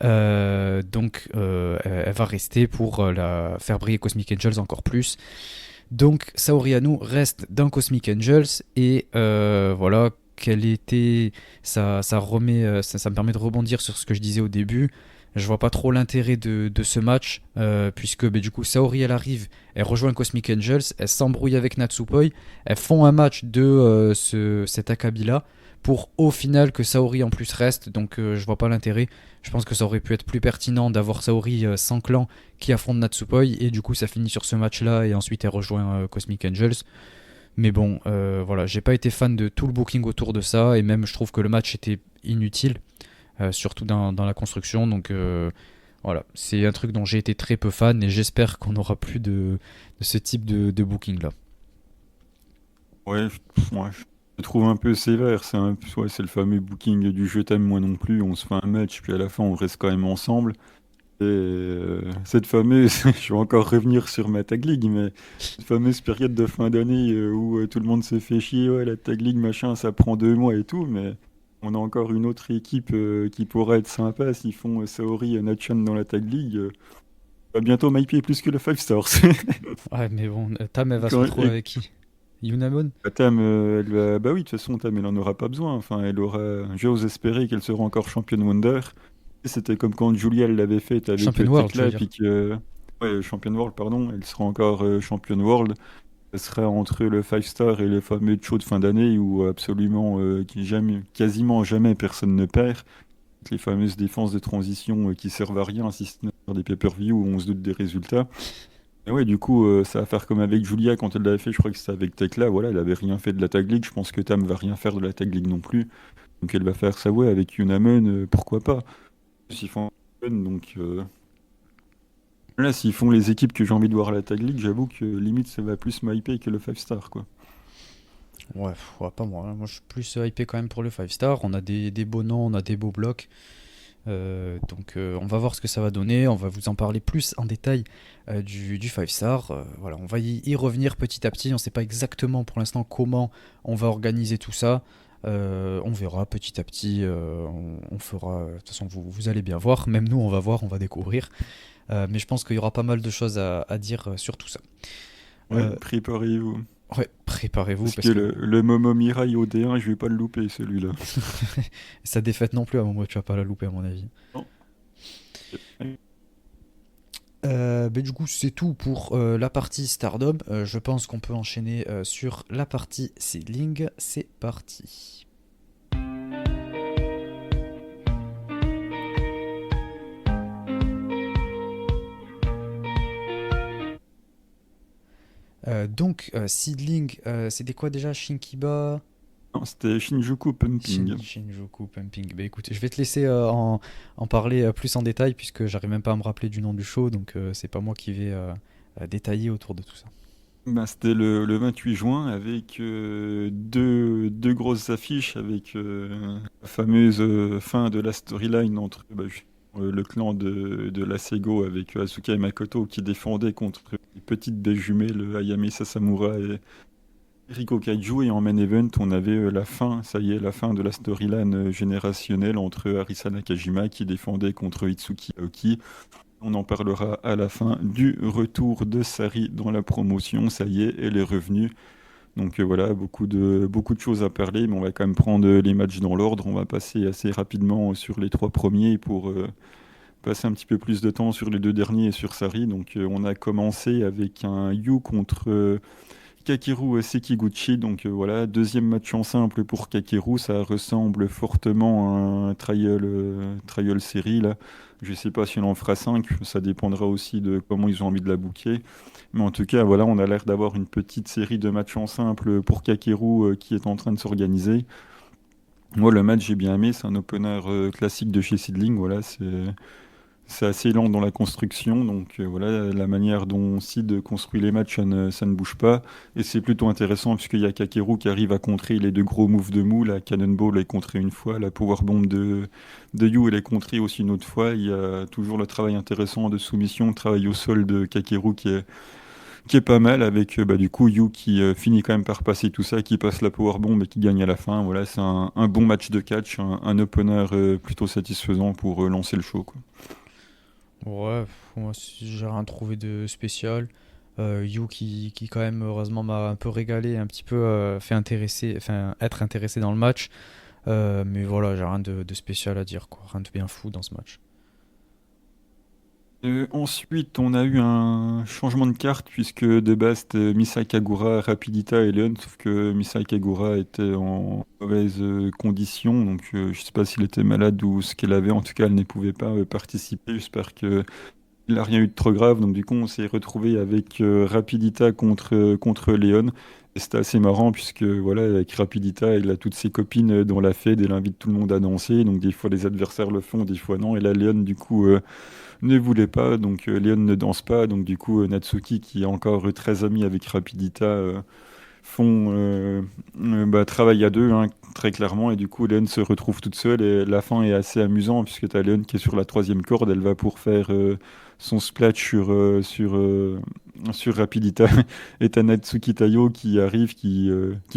Donc, elle va rester pour la faire briller Cosmic Angels encore plus. Donc, Saori Anou reste dans Cosmic Angels. Et voilà, quelle était. Ça remet, ça me permet de rebondir sur ce que je disais au début. Je vois pas trop l'intérêt de ce match, puisque du coup Saori elle arrive, elle rejoint Cosmic Angels, elle s'embrouille avec Natsupoi, elles font un match de cet Akabi-là, pour au final que Saori en plus reste, donc je vois pas l'intérêt. Je pense que ça aurait pu être plus pertinent d'avoir Saori sans clan qui affronte Natsupoi, et du coup ça finit sur ce match-là, et ensuite elle rejoint Cosmic Angels. Mais bon, voilà, j'ai pas été fan de tout le booking autour de ça, et même je trouve que le match était inutile. Surtout dans la construction. Donc voilà, c'est un truc dont j'ai été très peu fan et j'espère qu'on n'aura plus de ce type de booking là. Ouais, ouais, je le trouve un peu sévère. Ouais, c'est le fameux booking du je t'aime moi non plus. On se fait un match, puis à la fin, on reste quand même ensemble. Et cette fameuse, je vais encore revenir sur ma Tag League, mais cette fameuse période de fin d'année où tout le monde se fait chier, ouais, la Tag League, machin, ça prend 2 mois et tout, mais on a encore une autre équipe qui pourrait être sympa s'ils font Saori et Natchan dans la Tag League. Va bientôt m'hyper plus que le 5 Stars. Ouais, mais bon, Tam elle va se Quand- retrouver avec qui? Yunamon? Tam, bah oui, de toute façon, Tam, elle en aura pas besoin. Enfin, j'ose espérer qu'elle sera encore championne Wonder. C'était comme quand Julia elle l'avait fait avec Champion World, je Tekla, veux et dire. puis que, ouais, championne World, pardon, elle sera encore championne World. Elle sera entre le 5 Star et le fameux show de fin d'année où absolument, quasiment jamais personne ne perd. Les fameuses défenses de transition qui servent à rien, si ce n'est faire des pay-per-view où on se doute des résultats. Et ouais, du coup, ça va faire comme avec Julia quand elle l'avait fait, je crois que c'était avec Tekla, voilà, elle avait rien fait de la Tag League, je pense que Tam va rien faire de la Tag League non plus. Donc elle va faire ça, ouais, avec Yunamen, pourquoi pas. S'ils font un fun, donc là, s'ils font les équipes que j'ai envie de voir à la Tag League, j'avoue que limite ça va plus m'hyper que le 5 star, quoi. Ouais, ouais, pas moi, hein. Moi, je suis plus hypé quand même pour le 5 star. On a des beaux noms, on a des beaux blocs. Donc on va voir ce que ça va donner, on va vous en parler plus en détail du 5 star. Voilà, on va y revenir petit à petit, on ne sait pas exactement pour l'instant comment on va organiser tout ça. On verra petit à petit, on fera, de toute façon vous allez bien voir, même nous on va voir, on va découvrir. Mais je pense qu'il y aura pas mal de choses à dire sur tout ça. Ouais, Euh, préparez-vous. ouais, préparez-vous Parce que parce que le Momo Mirai au D1, je vais pas le louper, celui-là. sa défaite non plus à un moment tu vas pas la louper à mon avis. Non. Mais du coup, c'est tout pour la partie Stardom. Je pense qu'on peut enchaîner sur la partie Seedling. C'est parti. Seedling, c'était quoi déjà? Shinkiba? Non, c'était Shinjuku Pumping. Shinjuku Pumping. Bah écoute, je vais te laisser en parler plus en détail puisque j'arrive même pas à me rappeler du nom du show, donc c'est pas moi qui vais détailler autour de tout ça. Bah, c'était le 28 juin avec deux grosses affiches avec la fameuse fin de la storyline entre le clan de l'Asego avec Asuka et Makoto qui défendaient contre les petites baies jumelles Ayame Sasamura et Riko Kaiju. Et en main event, on avait la fin, ça y est, la fin de la storyline générationnelle entre Arisa Nakajima qui défendait contre Itsuki Aoki. On en parlera à la fin du retour de Sari dans la promotion. Ça y est, elle est revenue. Donc voilà, beaucoup de choses à parler, mais on va quand même prendre les matchs dans l'ordre. On va passer assez rapidement sur les trois premiers pour passer un petit peu plus de temps sur les deux derniers et sur Sari. Donc on a commencé avec un Yu contre Kakeru Sekiguchi. Donc voilà, deuxième match en simple pour Kakeru. Ça ressemble fortement à un trial série là. Je sais pas si on en fera 5, ça dépendra aussi de comment ils ont envie de la booker. Mais en tout cas, voilà, on a l'air d'avoir une petite série de matchs en simple pour Kakeru qui est en train de s'organiser. Moi, le match, j'ai bien aimé. C'est un opener classique de chez Seedling. Voilà, c'est assez lent dans la construction, donc voilà, la manière dont Sid construit les matchs, ça ne bouge pas. Et c'est plutôt intéressant puisqu'il y a Kakeru qui arrive à contrer les deux gros moves de Mou. La Cannonball est contrée une fois, la Powerbomb de Yu elle est contrée aussi une autre fois. Il y a toujours le travail intéressant de soumission, le travail au sol de Kakeru qui est pas mal avec du coup Yu qui finit quand même par passer tout ça, qui passe la Powerbomb et qui gagne à la fin. Voilà, c'est un bon match de catch, un opener plutôt satisfaisant pour lancer le show, quoi. Ouais, moi j'ai rien trouvé de spécial. Yu qui quand même heureusement m'a un peu régalé, un petit peu fait intéresser, enfin être intéressé dans le match. Mais voilà, j'ai rien de spécial à dire quoi, rien de bien fou dans ce match. Ensuite, on a eu un changement de carte puisque de base c'était Misai Kagura, Rapidita et Leon, sauf que Misai Kagura était en mauvaise condition, donc je sais pas s'il était malade ou ce qu'elle avait, en tout cas elle ne pouvait pas participer. J'espère que il n'a rien eu de trop grave, donc du coup on s'est retrouvé avec Rapidita contre Leon. Et c'était assez marrant puisque voilà, avec Rapidita, il a toutes ses copines dans la Fed, elle invite tout le monde à danser, donc des fois les adversaires le font, des fois non. Et là Leon du coup ne voulait pas, donc Leon ne danse pas, donc du coup Natsuki qui est encore très ami avec Rapidita font travail à deux très clairement, et du coup Leon se retrouve toute seule et la fin est assez amusante puisque tu as Leon qui est sur la troisième corde, elle va pour faire son splash sur Rapidita et t'as Natsuki Tayo qui arrive, qui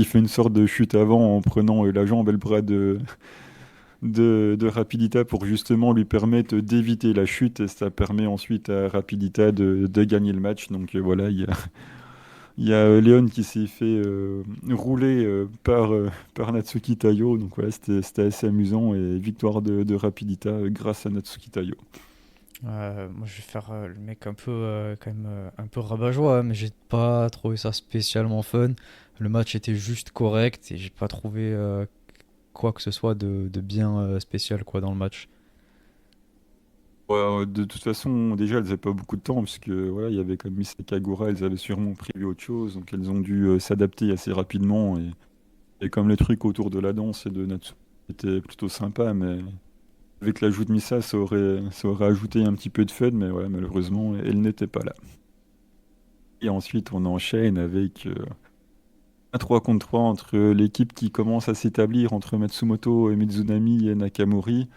fait une sorte de chute avant en prenant la jambe et le bras de Rapidita pour justement lui permettre d'éviter la chute, et ça permet ensuite à Rapidita de gagner le match. Donc voilà, il y a Léon qui s'est fait rouler par Natsuki Tayo. Donc voilà, c'était assez amusant, et victoire de Rapidita grâce à Natsuki Tayo. Moi je vais faire le mec un peu quand même un peu rabat-joie, hein, mais j'ai pas trouvé ça spécialement fun. Le match était juste correct et j'ai pas trouvé quoi que ce soit de bien spécial quoi dans le match. Ouais, de toute façon, déjà, elles n'avaient pas beaucoup de temps, parce que voilà, il y avait comme Miss Kagura, elles avaient sûrement prévu autre chose, donc elles ont dû s'adapter assez rapidement. Et comme le truc autour de la danse et de Natsu était plutôt sympa, mais avec l'ajout de Misa, ça aurait ajouté un petit peu de fun, mais ouais, malheureusement, elle n'était pas là. Et ensuite, on enchaîne avec un 3 contre 3 entre l'équipe qui commence à s'établir entre Matsumoto et Mizunami et Nakamori,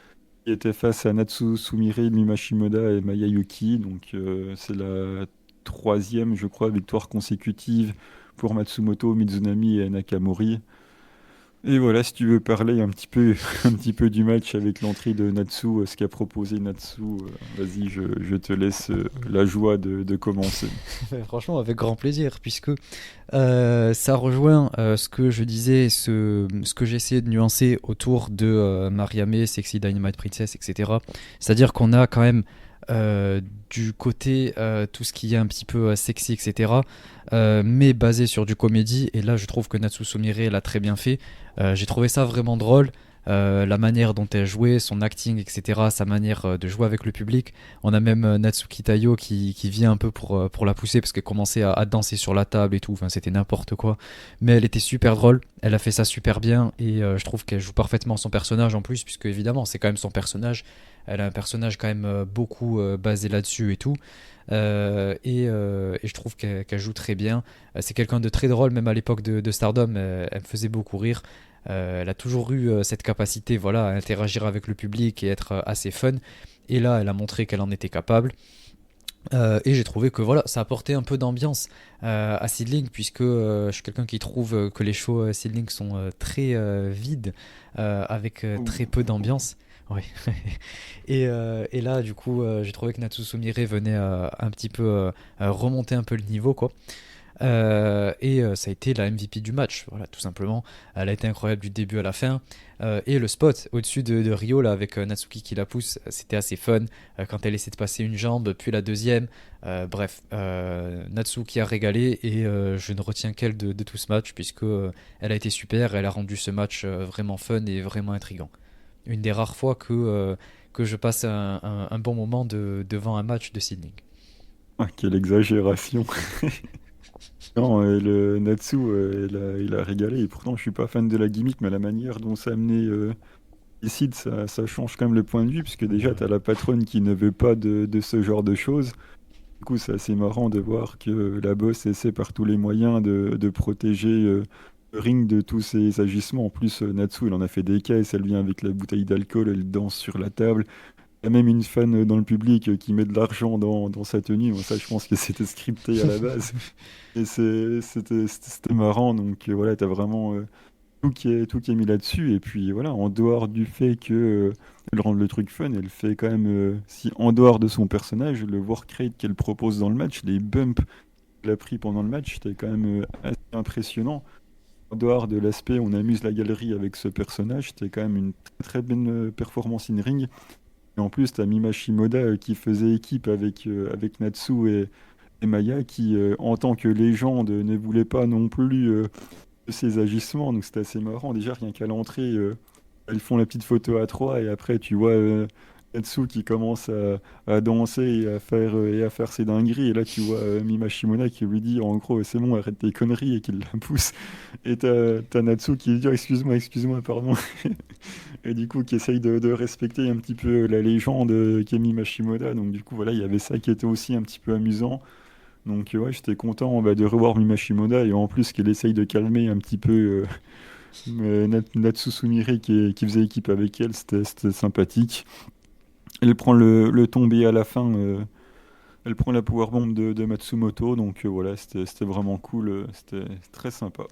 qui était face à Natsu Sumire, Mima Shimoda et Maya Yuki. Donc c'est la troisième, je crois, victoire consécutive pour Matsumoto, Mizunami et Nakamori. Et voilà, si tu veux parler un petit peu, un petit peu du match avec l'entrée de Natsu, ce qu'a proposé Natsu, vas-y, je te laisse la joie de commencer. Franchement, avec grand plaisir, puisque ça rejoint ce que je disais, ce que j'essayais de nuancer autour de Mariame, Sexy Dynamite Princess, etc. C'est-à-dire qu'on a quand même du côté tout ce qui est un petit peu sexy, etc. Mais basé sur du comédie. Et là, je trouve que Natsu Sumire l'a très bien fait. J'ai trouvé ça vraiment drôle. La manière dont elle jouait, son acting, etc., sa manière de jouer avec le public. On a même Natsuki Tayo qui vient un peu pour la pousser parce qu'elle commençait à danser sur la table et tout, enfin, c'était n'importe quoi. Mais elle était super drôle, elle a fait ça super bien et je trouve qu'elle joue parfaitement son personnage en plus, puisque évidemment c'est quand même son personnage. Elle a un personnage quand même beaucoup basé là-dessus et tout. Et je trouve qu'elle joue très bien. C'est quelqu'un de très drôle, même à l'époque de Stardom, elle me faisait beaucoup rire. Elle a toujours eu cette capacité, voilà, à interagir avec le public et être assez fun. Et là, elle a montré qu'elle en était capable. Et j'ai trouvé que voilà, ça apportait un peu d'ambiance à Seedling, puisque je suis quelqu'un qui trouve que les shows Seedling sont très vides, avec très peu d'ambiance. Oui. Et là, du coup, j'ai trouvé que Natsu Sumire venait un petit peu remonter un peu le niveau, quoi. Et ça a été la MVP du match, voilà, tout simplement. Elle a été incroyable du début à la fin. Et le spot au-dessus de Rio, là, avec Natsuki qui la pousse, c'était assez fun. Quand elle essaie de passer une jambe, puis la deuxième. Bref, Natsuki a régalé et je ne retiens qu'elle de tout ce match, puisque elle a été super. Elle a rendu ce match vraiment fun et vraiment intriguant. Une des rares fois que je passe un bon moment devant un match de Sydney. Ah, quelle exagération. Non, le Natsu, il a régalé. Et pourtant, je suis pas fan de la gimmick, mais la manière dont ça amené décide, ça change quand même le point de vue, puisque déjà, tu as la patronne qui ne veut pas de ce genre de choses. Du coup, c'est assez marrant de voir que la boss essaie par tous les moyens de protéger le ring de tous ses agissements. En plus, Natsu, il en a fait des caisses, elle vient avec la bouteille d'alcool, elle danse sur la table. Il y a même une fan dans le public qui met de l'argent dans sa tenue. Bon, ça, je pense que c'était scripté à la base. Et c'était marrant. Donc voilà, tu as vraiment tout qui est mis là-dessus. Et puis voilà, en dehors du fait que elle rende le truc fun, elle fait quand même, si en dehors de son personnage, le work rate qu'elle propose dans le match, les bumps qu'elle a pris pendant le match, c'était quand même assez impressionnant. En dehors de l'aspect on amuse la galerie avec ce personnage, c'était quand même une très, très bonne performance in-ring. Et en plus, tu as Mima Shimoda qui faisait équipe avec Natsu et Maya, qui, en tant que légende, ne voulait pas non plus de ses agissements. Donc c'était assez marrant. Déjà, rien qu'à l'entrée, elles font la petite photo à trois, et après, tu vois Natsu qui commence à danser et à faire ses dingueries. Et là, tu vois Mima Shimoda qui lui dit, en gros, c'est bon, arrête tes conneries, et qui la pousse. Et t'as Natsu qui lui dit, excuse-moi, pardon. Et du coup, qui essaye de respecter un petit peu la légende Kemi Mashimoda. Donc du coup, voilà, il y avait ça qui était aussi un petit peu amusant. Donc ouais, j'étais content de revoir Mimashimoda, et en plus qu'elle essaye de calmer un petit peu Natsu Sumire qui faisait équipe avec elle, c'était sympathique. Elle prend le tombé à la fin, elle prend la powerbomb de Matsumoto, donc voilà, c'était vraiment cool, c'était très sympa.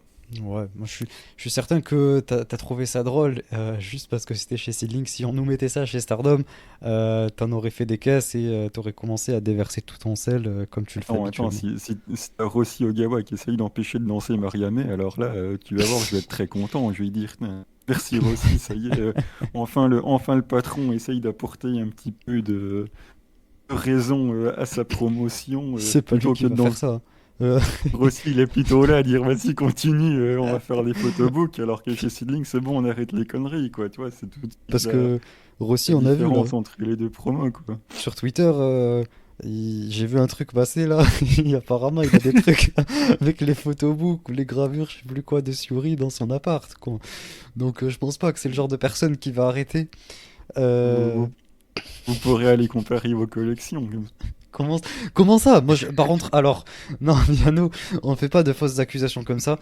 Ouais, moi je suis certain que t'as trouvé ça drôle juste parce que c'était chez Seedling. Si on nous mettait ça chez Stardom, t'en aurais fait des caisses et t'aurais commencé à déverser tout ton sel comme tu le fais Attends, habituellement. si t'as Rossi Ogawa qui essaye d'empêcher de danser Mariamé, alors là, tu vas voir, je vais être très content. Je vais lui dire, merci Rossi, ça y est, enfin le patron essaye d'apporter un petit peu de raison à sa promotion, C'est pas lui plutôt qui que de va faire danser. ça. Euh, Rossi, il est plutôt là à dire vas-y, continue, on va faire des photobooks, alors que chez Seedling, c'est bon, on arrête les conneries, quoi. Tu vois, c'est tout de suite parce que Rossi, la on a vu là différence entre les deux promos, quoi. sur Twitter, j'ai vu un truc passer là. Apparemment, il a des trucs avec les photobooks ou les gravures, je sais plus quoi, de Siori dans son appart, quoi. Donc, je pense pas que c'est le genre de personne qui va arrêter. Vous, Euh, vous- vous pourrez aller comparer vos collections. Comment, comment ça? Par contre, alors, non, Miano, on ne fait pas de fausses accusations comme ça.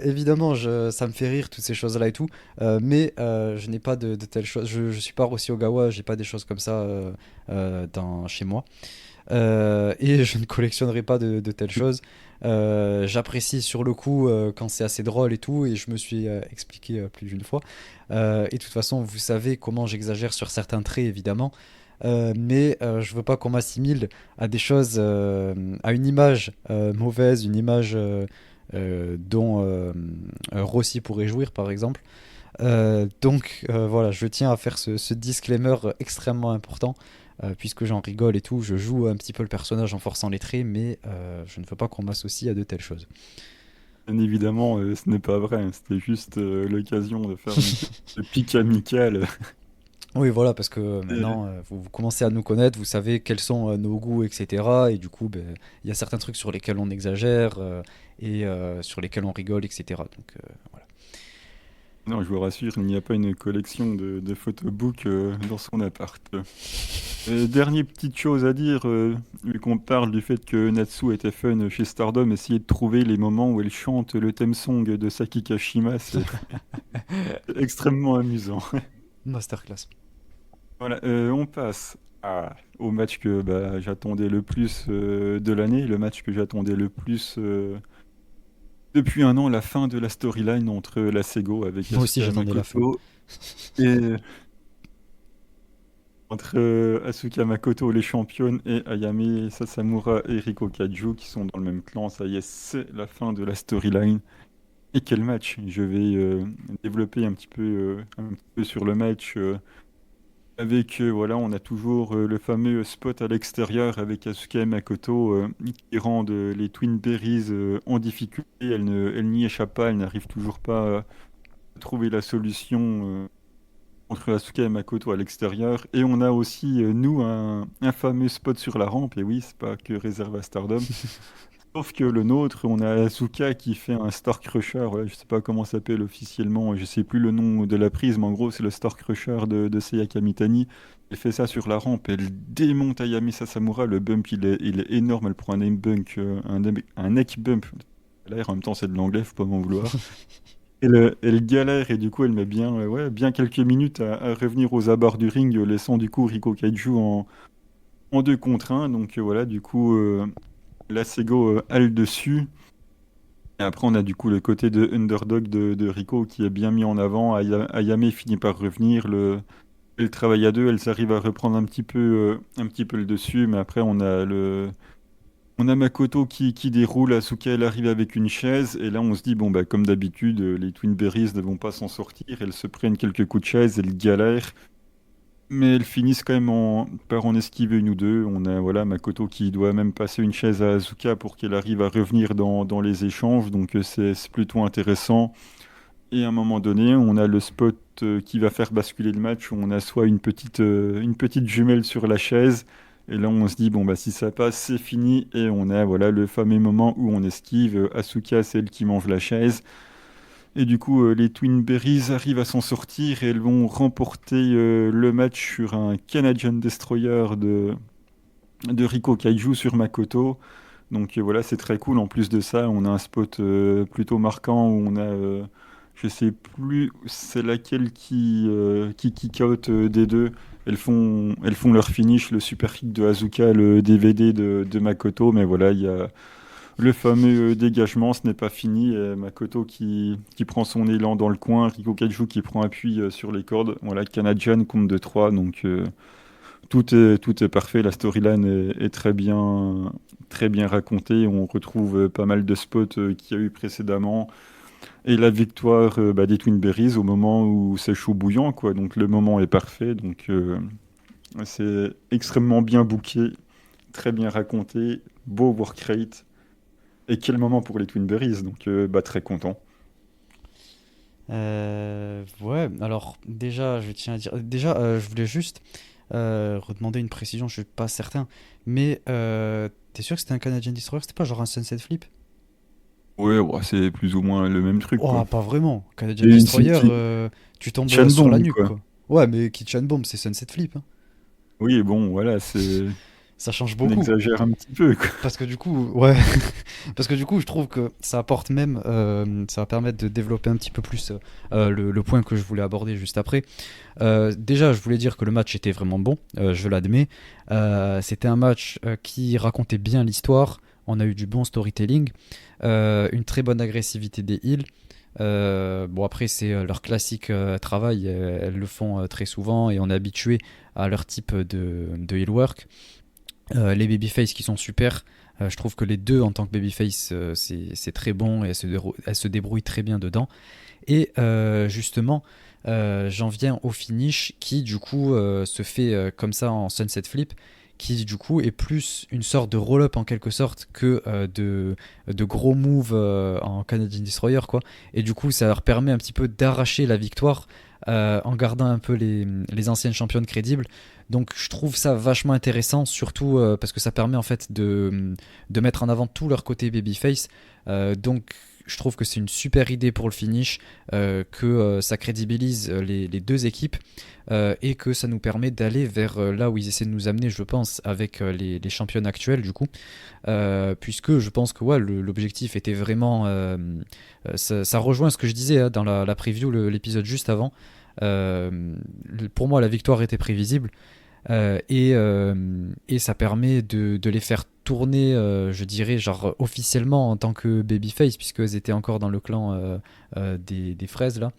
Évidemment, ça me fait rire toutes ces choses-là et tout, mais je n'ai pas de telles choses. Je suis pas Rossi Ogawa, j'ai pas des choses comme ça chez moi. Et je ne collectionnerai pas de telles choses. J'apprécie sur le coup quand c'est assez drôle et tout, et je me suis expliqué plus d'une fois. Et de toute façon, vous savez comment j'exagère sur certains traits, évidemment. Mais je veux pas qu'on m'assimile à des choses, à une image mauvaise, une image dont Rossi pourrait jouir, par exemple. Donc voilà, je tiens à faire ce disclaimer extrêmement important, puisque j'en rigole et tout. Je joue un petit peu le personnage en forçant les traits, mais je ne veux pas qu'on m'associe à de telles choses. Bien évidemment, ce n'est pas vrai, hein, c'était juste l'occasion de faire une petite pique amicale. Oui, voilà, parce que Et- maintenant, vous commencez à nous connaître, vous savez quels sont nos goûts, etc. Et du coup, ben, il y a certains trucs sur lesquels on exagère et sur lesquels on rigole, etc. Donc, voilà. Non, je vous rassure, il n'y a pas une collection de photobooks dans son appart. Dernière petite chose à dire, vu qu'on parle du fait que Natsu était fun chez Stardom, essayez de trouver les moments où elle chante le theme song de Saki Kashima, c'est extrêmement amusant. Masterclass. Voilà, on passe au match que bah, j'attendais le plus de l'année, le match que j'attendais le plus depuis un an, la fin de la storyline entre la Sego avec Moi aussi, Asuka j'attendais la fin. Makoto et entre Asuka Makoto, les championnes, et Ayame Sasamura et Riko Kaju qui sont dans le même clan. Ça y est, c'est la fin de la storyline. Et quel match! Je vais développer un petit peu sur le match. Avec, voilà, on a toujours le fameux spot à l'extérieur avec Asuka et Makoto qui rendent les Twin Berries en difficulté. Elles n'y échappent pas, elles n'arrivent toujours pas à trouver la solution entre Asuka et Makoto à l'extérieur. Et on a aussi, nous, un fameux spot sur la rampe. Et oui, c'est pas que réservé à Stardom. Sauf que le nôtre, on a Asuka qui fait un Star Crusher. Voilà, je sais pas comment ça s'appelle officiellement, je sais plus le nom de la prise, mais en gros, c'est le Star Crusher de Seiya Kamitani. Elle fait ça sur la rampe, elle démonte Ayami Sasamura. Le bump, il est énorme. Elle prend un neck bump, un neck bump. Là, en même temps, c'est de l'anglais, faut pas m'en vouloir. Elle galère et du coup, elle met bien, ouais, bien quelques minutes à revenir aux abords du ring, laissant du coup Riko Kaiju en 2 contre 1. Donc voilà, du coup, la Sego a le dessus. Et après, on a du coup le côté de underdog de Rico qui est bien mis en avant. Ayame finit par revenir. Elle travaille à deux, elles arrivent à reprendre un petit peu le dessus. Mais après, on a Makoto qui déroule. Asuka, elle arrive avec une chaise. Et là, on se dit, bon, bah, comme d'habitude, les Twin Berries ne vont pas s'en sortir. Elles se prennent quelques coups de chaise, elles galèrent. Mais elles finissent quand même par en esquiver une ou deux. On a voilà, Makoto qui doit même passer une chaise à Asuka pour qu'elle arrive à revenir dans les échanges. Donc c'est plutôt intéressant. Et à un moment donné, on a le spot qui va faire basculer le match. Où on a soit une petite jumelle sur la chaise. Et là, on se dit, bon, bah, si ça passe, c'est fini. Et on a voilà, le fameux moment où on esquive. Asuka, c'est elle qui mange la chaise. Et du coup, les Twin Berries arrivent à s'en sortir et elles vont remporter le match sur un Canadian Destroyer de Riko Kaiju sur Makoto. Donc voilà, c'est très cool. En plus de ça, on a un spot plutôt marquant où on a, je sais plus, c'est laquelle qui kick out des deux. Elles font leur finish, le super kick de Azuka, le DVD de Makoto. Mais voilà, il y a le fameux dégagement, ce n'est pas fini. Makoto qui prend son élan dans le coin, Riko Kaiju qui prend appui sur les cordes. Voilà, Canadian compte de 3, donc tout est parfait. La storyline est très bien racontée. On retrouve pas mal de spots qu'il y a eu précédemment. Et la victoire bah, des Twin Berries au moment où c'est chaud bouillant, quoi. Donc le moment est parfait. Donc c'est extrêmement bien booké, très bien raconté, beau work rate. Et quel moment pour les Twin Berries, donc très content. Ouais, alors déjà, je tiens à dire. Déjà, je voulais juste redemander une précision, je suis pas certain. Mais t'es sûr que c'était un Canadian Destroyer? C'était pas genre un Sunset Flip? Ouais, ouais, c'est plus ou moins le même truc, Oh, quoi. pas vraiment. Canadian Et une Destroyer, city, tu tombes Chain sur la Bomb, nuque, quoi. quoi. Ouais, mais Kitchen Bomb, c'est Sunset Flip, hein. Oui, bon, voilà, c'est... Ça change On beaucoup. exagère un petit peu, quoi. Parce que du coup, ouais, parce que du coup, je trouve que ça apporte même, ça va permettre de développer un petit peu plus le point que je voulais aborder juste après. Déjà, je voulais dire que le match était vraiment bon, je l'admets. C'était un match qui racontait bien l'histoire. On a eu du bon storytelling, une très bonne agressivité des heals. Bon, après, c'est leur classique travail, elles le font très souvent et on est habitué à leur type de heal work. Les babyface qui sont super. Je trouve que les deux en tant que babyface, c'est très bon et elles se débrouillent très bien dedans. Et justement, j'en viens au finish qui du coup se fait comme ça en sunset flip, qui du coup est plus une sorte de roll-up en quelque sorte que de gros moves en Canadian Destroyer quoi. Et du coup ça leur permet un petit peu d'arracher la victoire en gardant un peu les anciennes championnes crédibles. Donc je trouve ça vachement intéressant, surtout parce que ça permet en fait de mettre en avant tout leur côté babyface. Donc je trouve que c'est une super idée pour le finish, que ça crédibilise les deux équipes et que ça nous permet d'aller vers là où ils essaient de nous amener, je pense, avec les championnes actuelles du coup. Puisque je pense que ouais, l'objectif était vraiment... ça rejoint ce que je disais hein, dans la preview, l'épisode juste avant. Pour moi, la victoire était prévisible. Et ça permet de les faire tourner, je dirais, genre officiellement en tant que babyface, puisqu'elles étaient encore dans le clan des fraises là.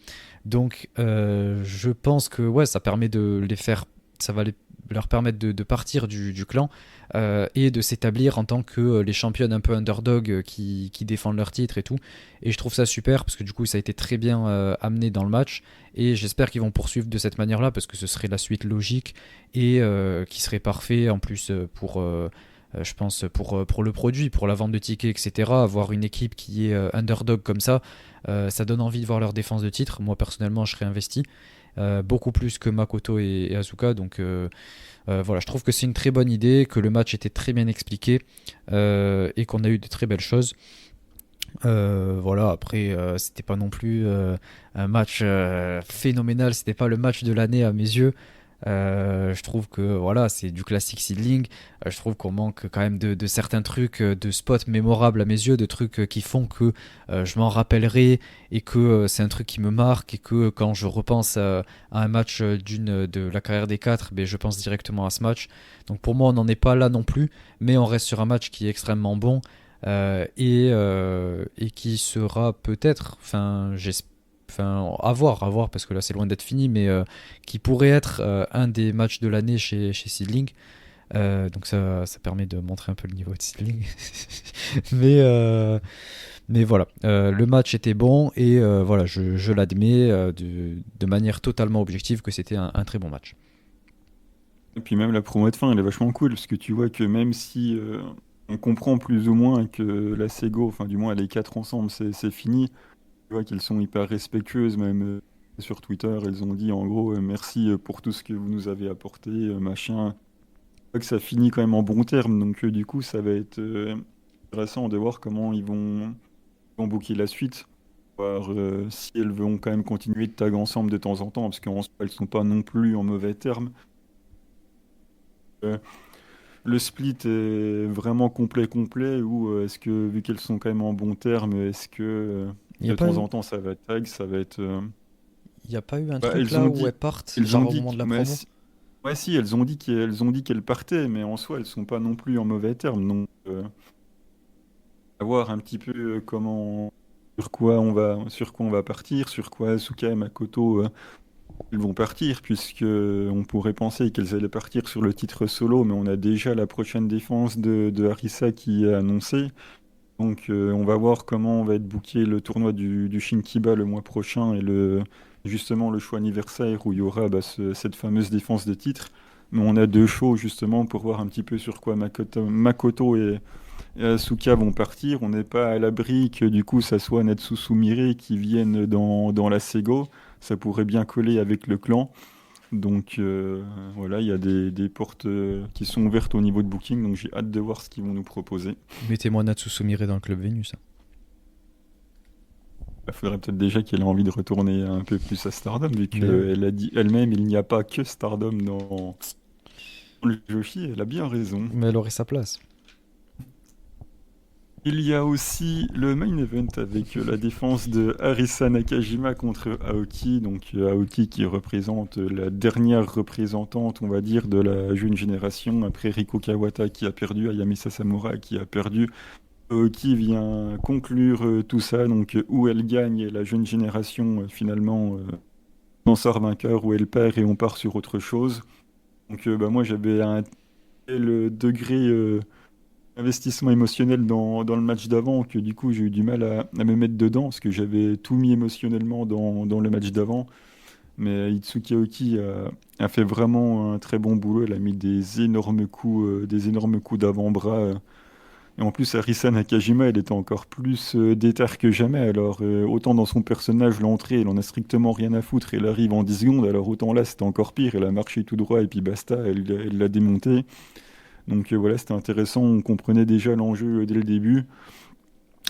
Donc, je pense que ouais, ça permet de les faire, ça va leur permettre de partir du clan et de s'établir en tant que les championnes un peu underdog qui défendent leur titre et tout. Et je trouve ça super parce que du coup, ça a été très bien amené dans le match. Et j'espère qu'ils vont poursuivre de cette manière-là parce que ce serait la suite logique et qui serait parfait en plus je pense pour le produit, pour la vente de tickets, etc. Avoir une équipe qui est underdog comme ça donne envie de voir leur défense de titre. Moi personnellement, je serais investi beaucoup plus que Makoto et Asuka. Donc voilà, je trouve que c'est une très bonne idée, que le match était très bien expliqué et qu'on a eu de très belles choses. Voilà, après, c'était pas non plus un match phénoménal, c'était pas le match de l'année à mes yeux. Je trouve que voilà, c'est du classique seedling. Je trouve qu'on manque quand même de certains trucs, de spots mémorables à mes yeux, de trucs qui font que je m'en rappellerai et que c'est un truc qui me marque et que quand je repense à un match de la carrière des quatre, ben, je pense directement à ce match. Donc pour moi, on n'en est pas là non plus, mais on reste sur un match qui est extrêmement bon et qui sera peut-être, enfin, à voir, parce que là c'est loin d'être fini, mais qui pourrait être un des matchs de l'année chez Seedling. Donc ça permet de montrer un peu le niveau de Seedling. mais, mais voilà, le match était bon et voilà, je l'admets de manière totalement objective que c'était un très bon match. Et puis même la promo de fin, elle est vachement cool, parce que tu vois que même si on comprend plus ou moins que la Sego, enfin du moins les quatre ensemble, c'est fini, tu vois qu'elles sont hyper respectueuses, même sur Twitter, elles ont dit en gros merci pour tout ce que vous nous avez apporté, machin. Je vois que ça finit quand même en bon terme, donc du coup ça va être intéressant de voir comment ils vont booker la suite, voir si elles vont quand même continuer de tag ensemble de temps en temps, parce qu'en soi elles sont pas non plus en mauvais termes. Euh, Le split est vraiment complet ou est-ce que, vu qu'elles sont quand même en bon terme, est-ce que Il n'y a de pas temps eu, en temps ça va tag, ça va être... y a pas eu un Bah, truc elles là ont où elles dit, partent, elles ont genre au dit, moment de la ouais, promo? si, ouais, si, elles ont dit qu'elles partaient, mais en soi elles sont pas non plus en mauvais terme, donc à voir un petit peu sur quoi on va partir, sur quoi Asuka et Makoto ils vont partir, puisque on pourrait penser qu'elles allaient partir sur le titre solo, mais on a déjà la prochaine défense de Arisa qui est annoncée. Donc on va voir comment on va être booké le tournoi du Shinkiba le mois prochain et justement le choix anniversaire où il y aura cette fameuse défense de titre. Mais on a deux shows justement pour voir un petit peu sur quoi Makoto et Asuka vont partir. On n'est pas à l'abri que du coup ça soit Natsu Sumire qui vienne dans la Sego. Ça pourrait bien coller avec le clan. Donc voilà, il y a des portes qui sont ouvertes au niveau de Booking, donc j'ai hâte de voir ce qu'ils vont nous proposer. Mettez-moi Natsu Sumire dans le club Vénus. Il faudrait peut-être déjà qu'elle ait envie de retourner un peu plus à Stardom, vu Mais qu'elle a dit elle-même il n'y a pas que Stardom dans le Joshi, elle a bien raison. mais elle aurait sa place. Il y a aussi le main event avec la défense de Arisa Nakajima contre Aoki. Donc Aoki qui représente la dernière représentante, on va dire, de la jeune génération après Riko Kawata qui a perdu, Ayami Sasamura qui a perdu. Aoki vient conclure tout ça, donc où elle gagne et la jeune génération finalement en sort vainqueur, où elle perd et on part sur autre chose. Donc bah, moi j'avais un tel degré investissement émotionnel dans le match d'avant que du coup j'ai eu du mal à me mettre dedans parce que j'avais tout mis émotionnellement dans le match d'avant. Mais Itsuki Aoki a fait vraiment un très bon boulot. Elle a mis des énormes coups d'avant-bras. Et en plus, Arisa Nakajima, elle était encore plus déter que jamais. Alors, autant dans son personnage, l'entrée, elle en a strictement rien à foutre. Elle arrive en 10 secondes. Alors, autant là, c'était encore pire. Elle a marché tout droit et puis basta, elle l'a démonté. Donc voilà, c'était intéressant, on comprenait déjà l'enjeu dès le début.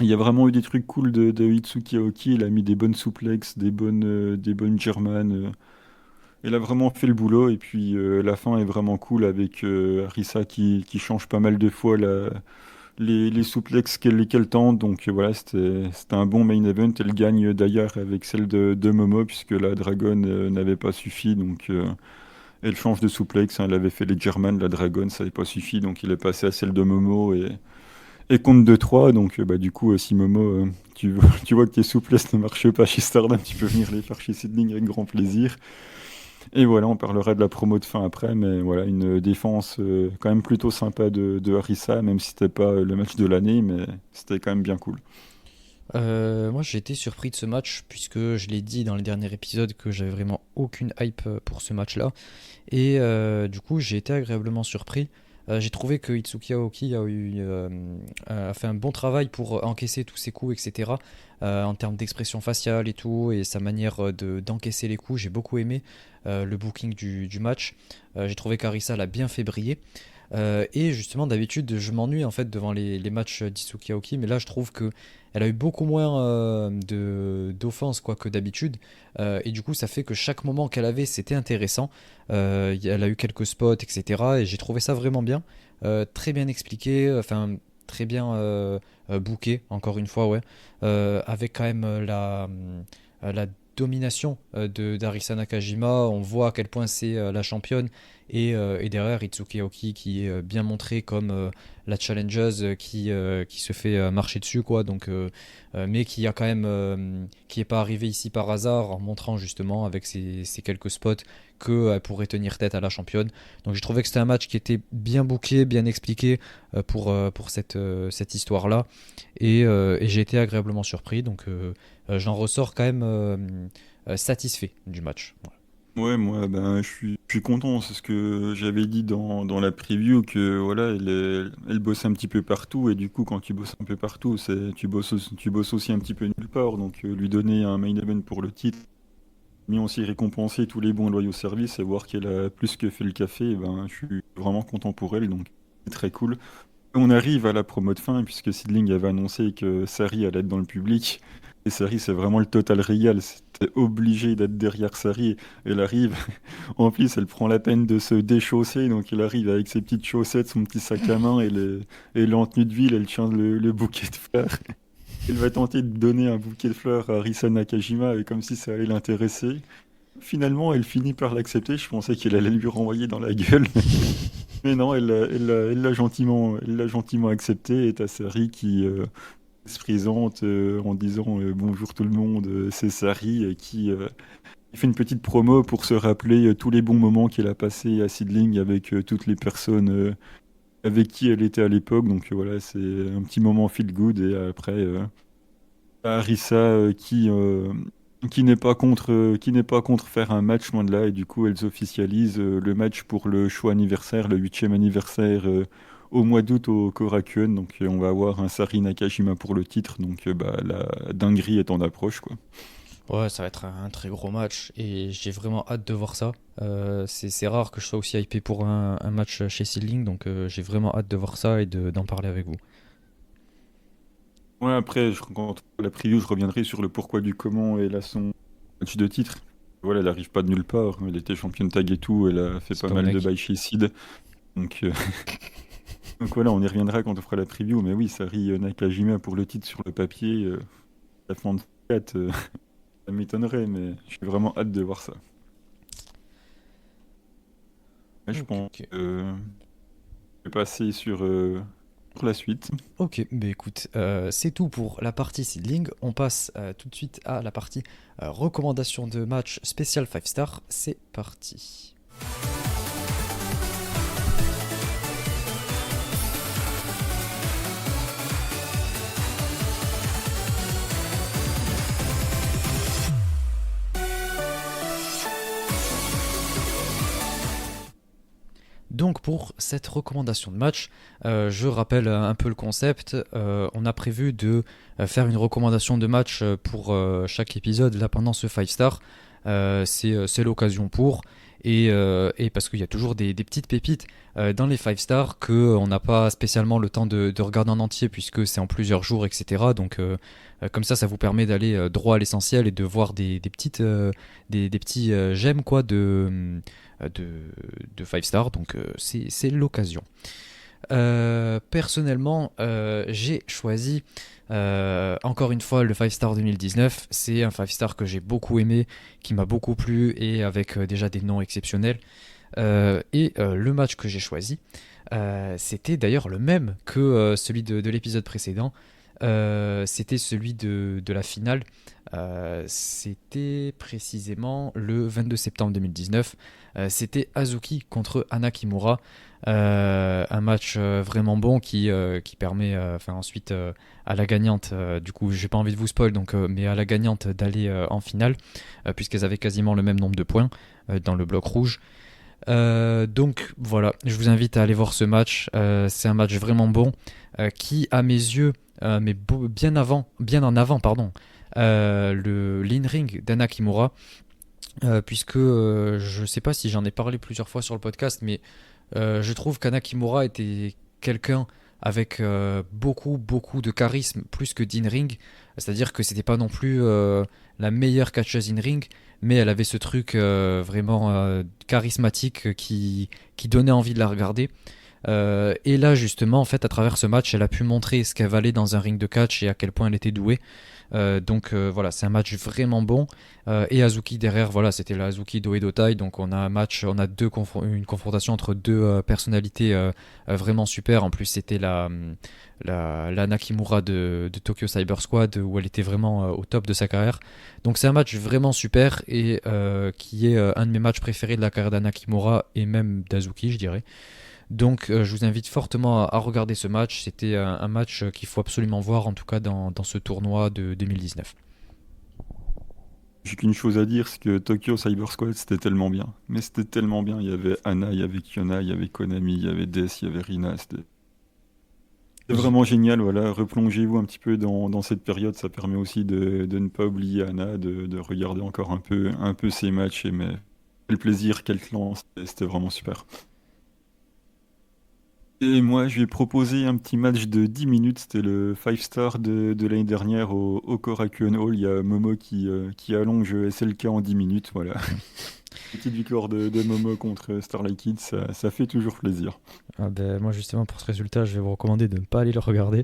Il y a vraiment eu des trucs cool de Itsuki Aoki, il a mis des bonnes souplexes, des bonnes Germanes. Elle a vraiment fait le boulot et puis la fin est vraiment cool avec Arisa qui change pas mal de fois les souplexes qu'elle tente. Donc voilà, c'était un bon main event. Elle gagne d'ailleurs avec celle de Momo puisque la Dragon n'avait pas suffi. Donc elle change de souplex, hein, elle avait fait les German, la Dragon, ça n'avait pas suffi, donc il est passé à celle de Momo et compte 2-3. Donc bah, du coup, si Momo, tu vois que tes souplesses ne marchent pas chez Stardom, tu peux venir les faire chez Sidling avec grand plaisir. Et voilà, on parlera de la promo de fin après, mais voilà, une défense quand même plutôt sympa de Harissa, même si c'était pas le match de l'année, mais c'était quand même bien cool. Moi j'ai été surpris de ce match puisque je l'ai dit dans le dernier épisode que j'avais vraiment aucune hype pour ce match-là. Et du coup j'ai été agréablement surpris. J'ai trouvé que Itsuki Aoki a fait un bon travail pour encaisser tous ses coups, etc. En termes d'expression faciale et tout, et sa manière d'encaisser les coups, j'ai beaucoup aimé le booking du match. J'ai trouvé qu'Arisa l'a bien fait briller. Et justement, d'habitude, je m'ennuie en fait devant les matchs d'Itsuki Aoki, mais là, je trouve que elle a eu beaucoup moins d'offenses quoi que d'habitude, et du coup, ça fait que chaque moment qu'elle avait, c'était intéressant. Elle a eu quelques spots, etc. Et j'ai trouvé ça vraiment bien, très bien expliqué, enfin très bien booké, encore une fois, ouais, avec quand même la domination de d'Arisa Nakajima. On voit à quel point c'est la championne et derrière Itsuki Aoki qui est bien montré comme la challengeuse qui se fait marcher dessus quoi, donc mais qui a quand même qui est pas arrivé ici par hasard en montrant justement avec ses quelques spots qu'elle pourrait tenir tête à la championne. Donc j'ai trouvé que c'était un match qui était bien booké, bien expliqué pour cette histoire là, et j'ai été agréablement surpris, donc j'en ressors quand même satisfait du match. Voilà. Ouais, moi, ben, je suis content. C'est ce que j'avais dit dans la preview que voilà, elle bosse un petit peu partout et du coup, quand tu bosses un peu partout, tu bosses aussi un petit peu nulle part. Donc, lui donner un main event pour le titre, mais aussi récompenser tous les bons et loyaux services et voir qu'elle a plus que fait le café, ben, je suis vraiment content pour elle. Donc, c'est très cool. On arrive à la promo de fin puisque Sidling avait annoncé que Sari allait être dans le public. Et Sari, c'est vraiment le total régal. C'était obligé d'être derrière Sari. Elle arrive. En plus, elle prend la peine de se déchausser. Donc, elle arrive avec ses petites chaussettes, son petit sac à main et en tenue de ville. Elle tient le bouquet de fleurs. Elle va tenter de donner un bouquet de fleurs à Risa Nakajima et comme si ça allait l'intéresser. Finalement, elle finit par l'accepter. Je pensais qu'elle allait lui renvoyer dans la gueule. Mais non, elle l'a gentiment accepté. Et t'as Sari qui se présente en disant bonjour tout le monde, c'est Sari qui fait une petite promo pour se rappeler tous les bons moments qu'elle a passés à Seedling avec toutes les personnes avec qui elle était à l'époque. Donc voilà, c'est un petit moment feel good. Et après, Arisa qui n'est pas contre faire un match loin de là. Et du coup, elles officialisent le match pour le show anniversaire, le 8e anniversaire au mois d'août au Korakuen. Donc on va avoir un Sari Nakajima pour le titre. Donc la dinguerie est en approche, quoi. Ouais, ça va être un très gros match et j'ai vraiment hâte de voir ça. C'est rare que je sois aussi hypé pour un match chez Seedling, donc j'ai vraiment hâte de voir ça et d'en parler avec vous. Ouais, après, quand on fera la preview, je reviendrai sur le pourquoi du comment et là son match de titre. Voilà, elle arrive pas de nulle part. Elle était championne tag et tout. Elle a fait C'est pas pas mon mal de mec. bails chez Seed. Donc, donc voilà, on y reviendra quand on fera la preview. Mais oui, Sari Nakajima pour le titre sur le papier, la fin de 4, ça m'étonnerait, mais je suis vraiment hâte de voir ça. Ouais, je Ok, pense ok. je vais passer sur la suite. Ok, bah écoute, c'est tout pour la partie Seedling. On passe tout de suite à la partie recommandation de match spécial 5 star. C'est parti. Donc pour cette recommandation de match, je rappelle un peu le concept. On a prévu de faire une recommandation de match pour chaque épisode là pendant ce 5 star. C'est l'occasion pour. Et parce qu'il y a toujours des petites pépites dans les 5 stars que on n'a pas spécialement le temps de regarder en entier puisque c'est en plusieurs jours, etc. Donc comme ça vous permet d'aller droit à l'essentiel et de voir des petits j'aime quoi de 5 stars, donc c'est l'occasion. Personnellement, j'ai choisi encore une fois le 5 star 2019. C'est un 5 star que j'ai beaucoup aimé, qui m'a beaucoup plu et avec déjà des noms exceptionnels. Le match que j'ai choisi, c'était d'ailleurs le même que celui de l'épisode précédent. C'était celui de la finale. C'était précisément le 22 septembre 2019. C'était Hazuki contre Ana Kimura. Un match vraiment bon qui permet ensuite à la gagnante, du coup j'ai pas envie de vous spoil, donc, mais à la gagnante d'aller en finale, puisqu'elles avaient quasiment le même nombre de points dans le bloc rouge. Donc voilà, je vous invite à aller voir ce match. C'est un match vraiment bon qui, à mes yeux, bien en avant, pardon, le l'in-ring d'Ana Kimura, puisque je sais pas si j'en ai parlé plusieurs fois sur le podcast, mais je trouve qu'Ana Kimura était quelqu'un avec beaucoup de charisme, plus que d'in-ring. C'est-à-dire que c'était pas non plus la meilleure catcheuse in-ring, mais elle avait ce truc vraiment charismatique qui donnait envie de la regarder. Et là, justement, en fait, à travers ce match, elle a pu montrer ce qu'elle valait dans un ring de catch et à quel point elle était douée. Voilà, c'est un match vraiment bon. Et Hazuki derrière, voilà, c'était la Hazuki do Edotai. Donc on a un match, on a une confrontation entre deux personnalités vraiment super. En plus, c'était la Nakimura de Tokyo Cyber Squad où elle était vraiment au top de sa carrière. Donc c'est un match vraiment super et qui est un de mes matchs préférés de la carrière d'Anakimura et même d'Hazuki, je dirais. Donc je vous invite fortement à regarder ce match. C'était un match qu'il faut absolument voir, en tout cas dans ce tournoi de 2019. J'ai qu'une chose à dire, c'est que Tokyo Cyber Squad, c'était tellement bien. Mais c'était tellement bien. Il y avait Ana, il y avait Kiona, il y avait Konami, il y avait Death, il y avait Rina. C'est Oui. vraiment génial. Voilà, replongez-vous un petit peu dans cette période. Ça permet aussi de ne pas oublier Ana, de regarder encore un peu ses matchs. Mais quel plaisir, quel clan. C'était vraiment super. Et moi, je lui ai proposé un petit match de 10 minutes. C'était le 5 star de l'année dernière au Korakuen Hall. Il y a Momo qui allonge SLK en 10 minutes. Voilà. Petite victoire de Momo contre Starlight Kid, ça fait toujours plaisir. Ah ben, moi justement pour ce résultat, je vais vous recommander de ne pas aller le regarder,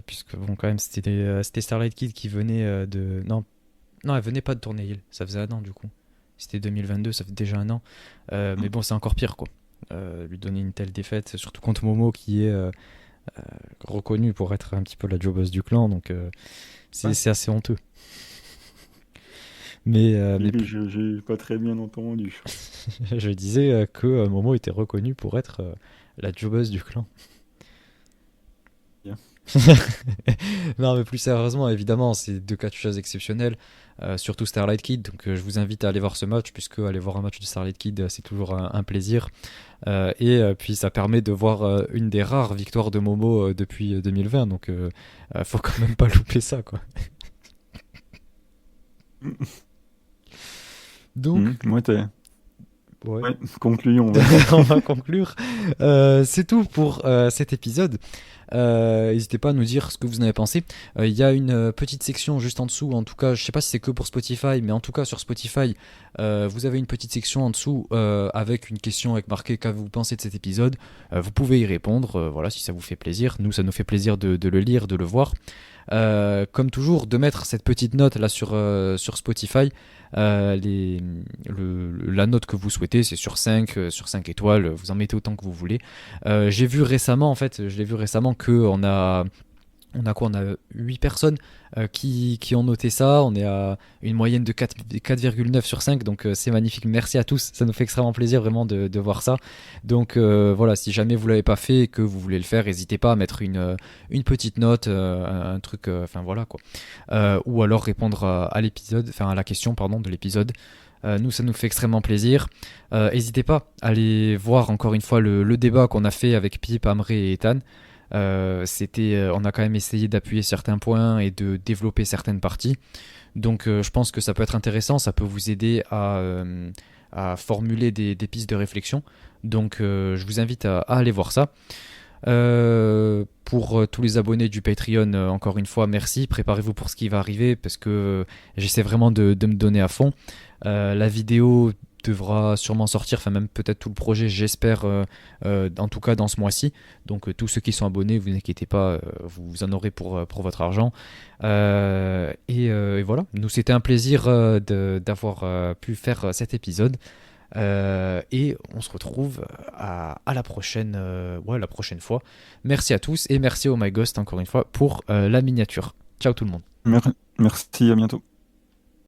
puisque bon quand même c'était Starlight Kid qui venait de non, elle venait pas de Tournai Hill, ça faisait un an du coup. C'était 2022, ça fait déjà un an. Mais bon, c'est encore pire quoi. Lui donner une telle défaite, surtout contre Momo qui est reconnu pour être un petit peu la jobbeuse du clan, donc Ouais. c'est assez honteux. Mais J'ai pas très bien entendu. je disais que Momo était reconnu pour être la jobbeuse du clan. Bien. Non, mais plus sérieusement, évidemment, c'est deux cas de choses exceptionnels, surtout Starlight Kid. Donc, je vous invite à aller voir ce match, puisque aller voir un match de Starlight Kid, c'est toujours un plaisir. Puis, ça permet de voir une des rares victoires de Momo depuis 2020. Donc, faut quand même pas louper ça, quoi. Donc, Ouais, ouais. ouais, concluons. Ouais. On va conclure. C'est tout pour cet épisode. N'hésitez pas à nous dire ce que vous en avez pensé. Il y a une petite section juste en dessous. En tout cas, je sais pas si c'est que pour Spotify, mais en tout cas sur Spotify, vous avez une petite section en dessous avec une question avec marqué qu'avez-vous pensé de cet épisode. Vous pouvez y répondre. Voilà, si ça vous fait plaisir. Nous, ça nous fait plaisir de le lire, de le voir. Comme toujours, de mettre cette petite note là sur Spotify. La note que vous souhaitez, c'est sur 5 étoiles, vous en mettez autant que vous voulez. J'ai vu récemment, en fait, je l'ai vu récemment qu'on a. On a quoi? On a 8 personnes qui ont noté ça. On est à une moyenne de 4,9 sur 5. Donc c'est magnifique. Merci à tous. Ça nous fait extrêmement plaisir vraiment de voir ça. Donc voilà, si jamais vous ne l'avez pas fait et que vous voulez le faire, n'hésitez pas à mettre une petite note, un truc, enfin voilà quoi. Ou alors répondre à l'épisode, enfin à la question pardon, de l'épisode. Nous, ça nous fait extrêmement plaisir. N'hésitez pas à aller voir encore une fois le débat qu'on a fait avec Pip, Amré et Ethan. On a quand même essayé d'appuyer certains points et de développer certaines parties. Donc je pense que ça peut être intéressant, ça peut vous aider à formuler des pistes de réflexion. Donc je vous invite à aller voir ça. Pour tous les abonnés du Patreon, encore une fois, merci. Préparez-vous pour ce qui va arriver parce que j'essaie vraiment de me donner à fond. La vidéo devra sûrement sortir, enfin même peut-être tout le projet, j'espère, en tout cas dans ce mois-ci. Donc tous ceux qui sont abonnés, vous inquiétez pas, vous en aurez pour votre argent. Et voilà, nous c'était un plaisir d'avoir pu faire cet épisode. Et on se retrouve à la prochaine, la prochaine fois. Merci à tous et merci au My Ghost encore une fois pour la miniature. Ciao tout le monde. Merci, à bientôt.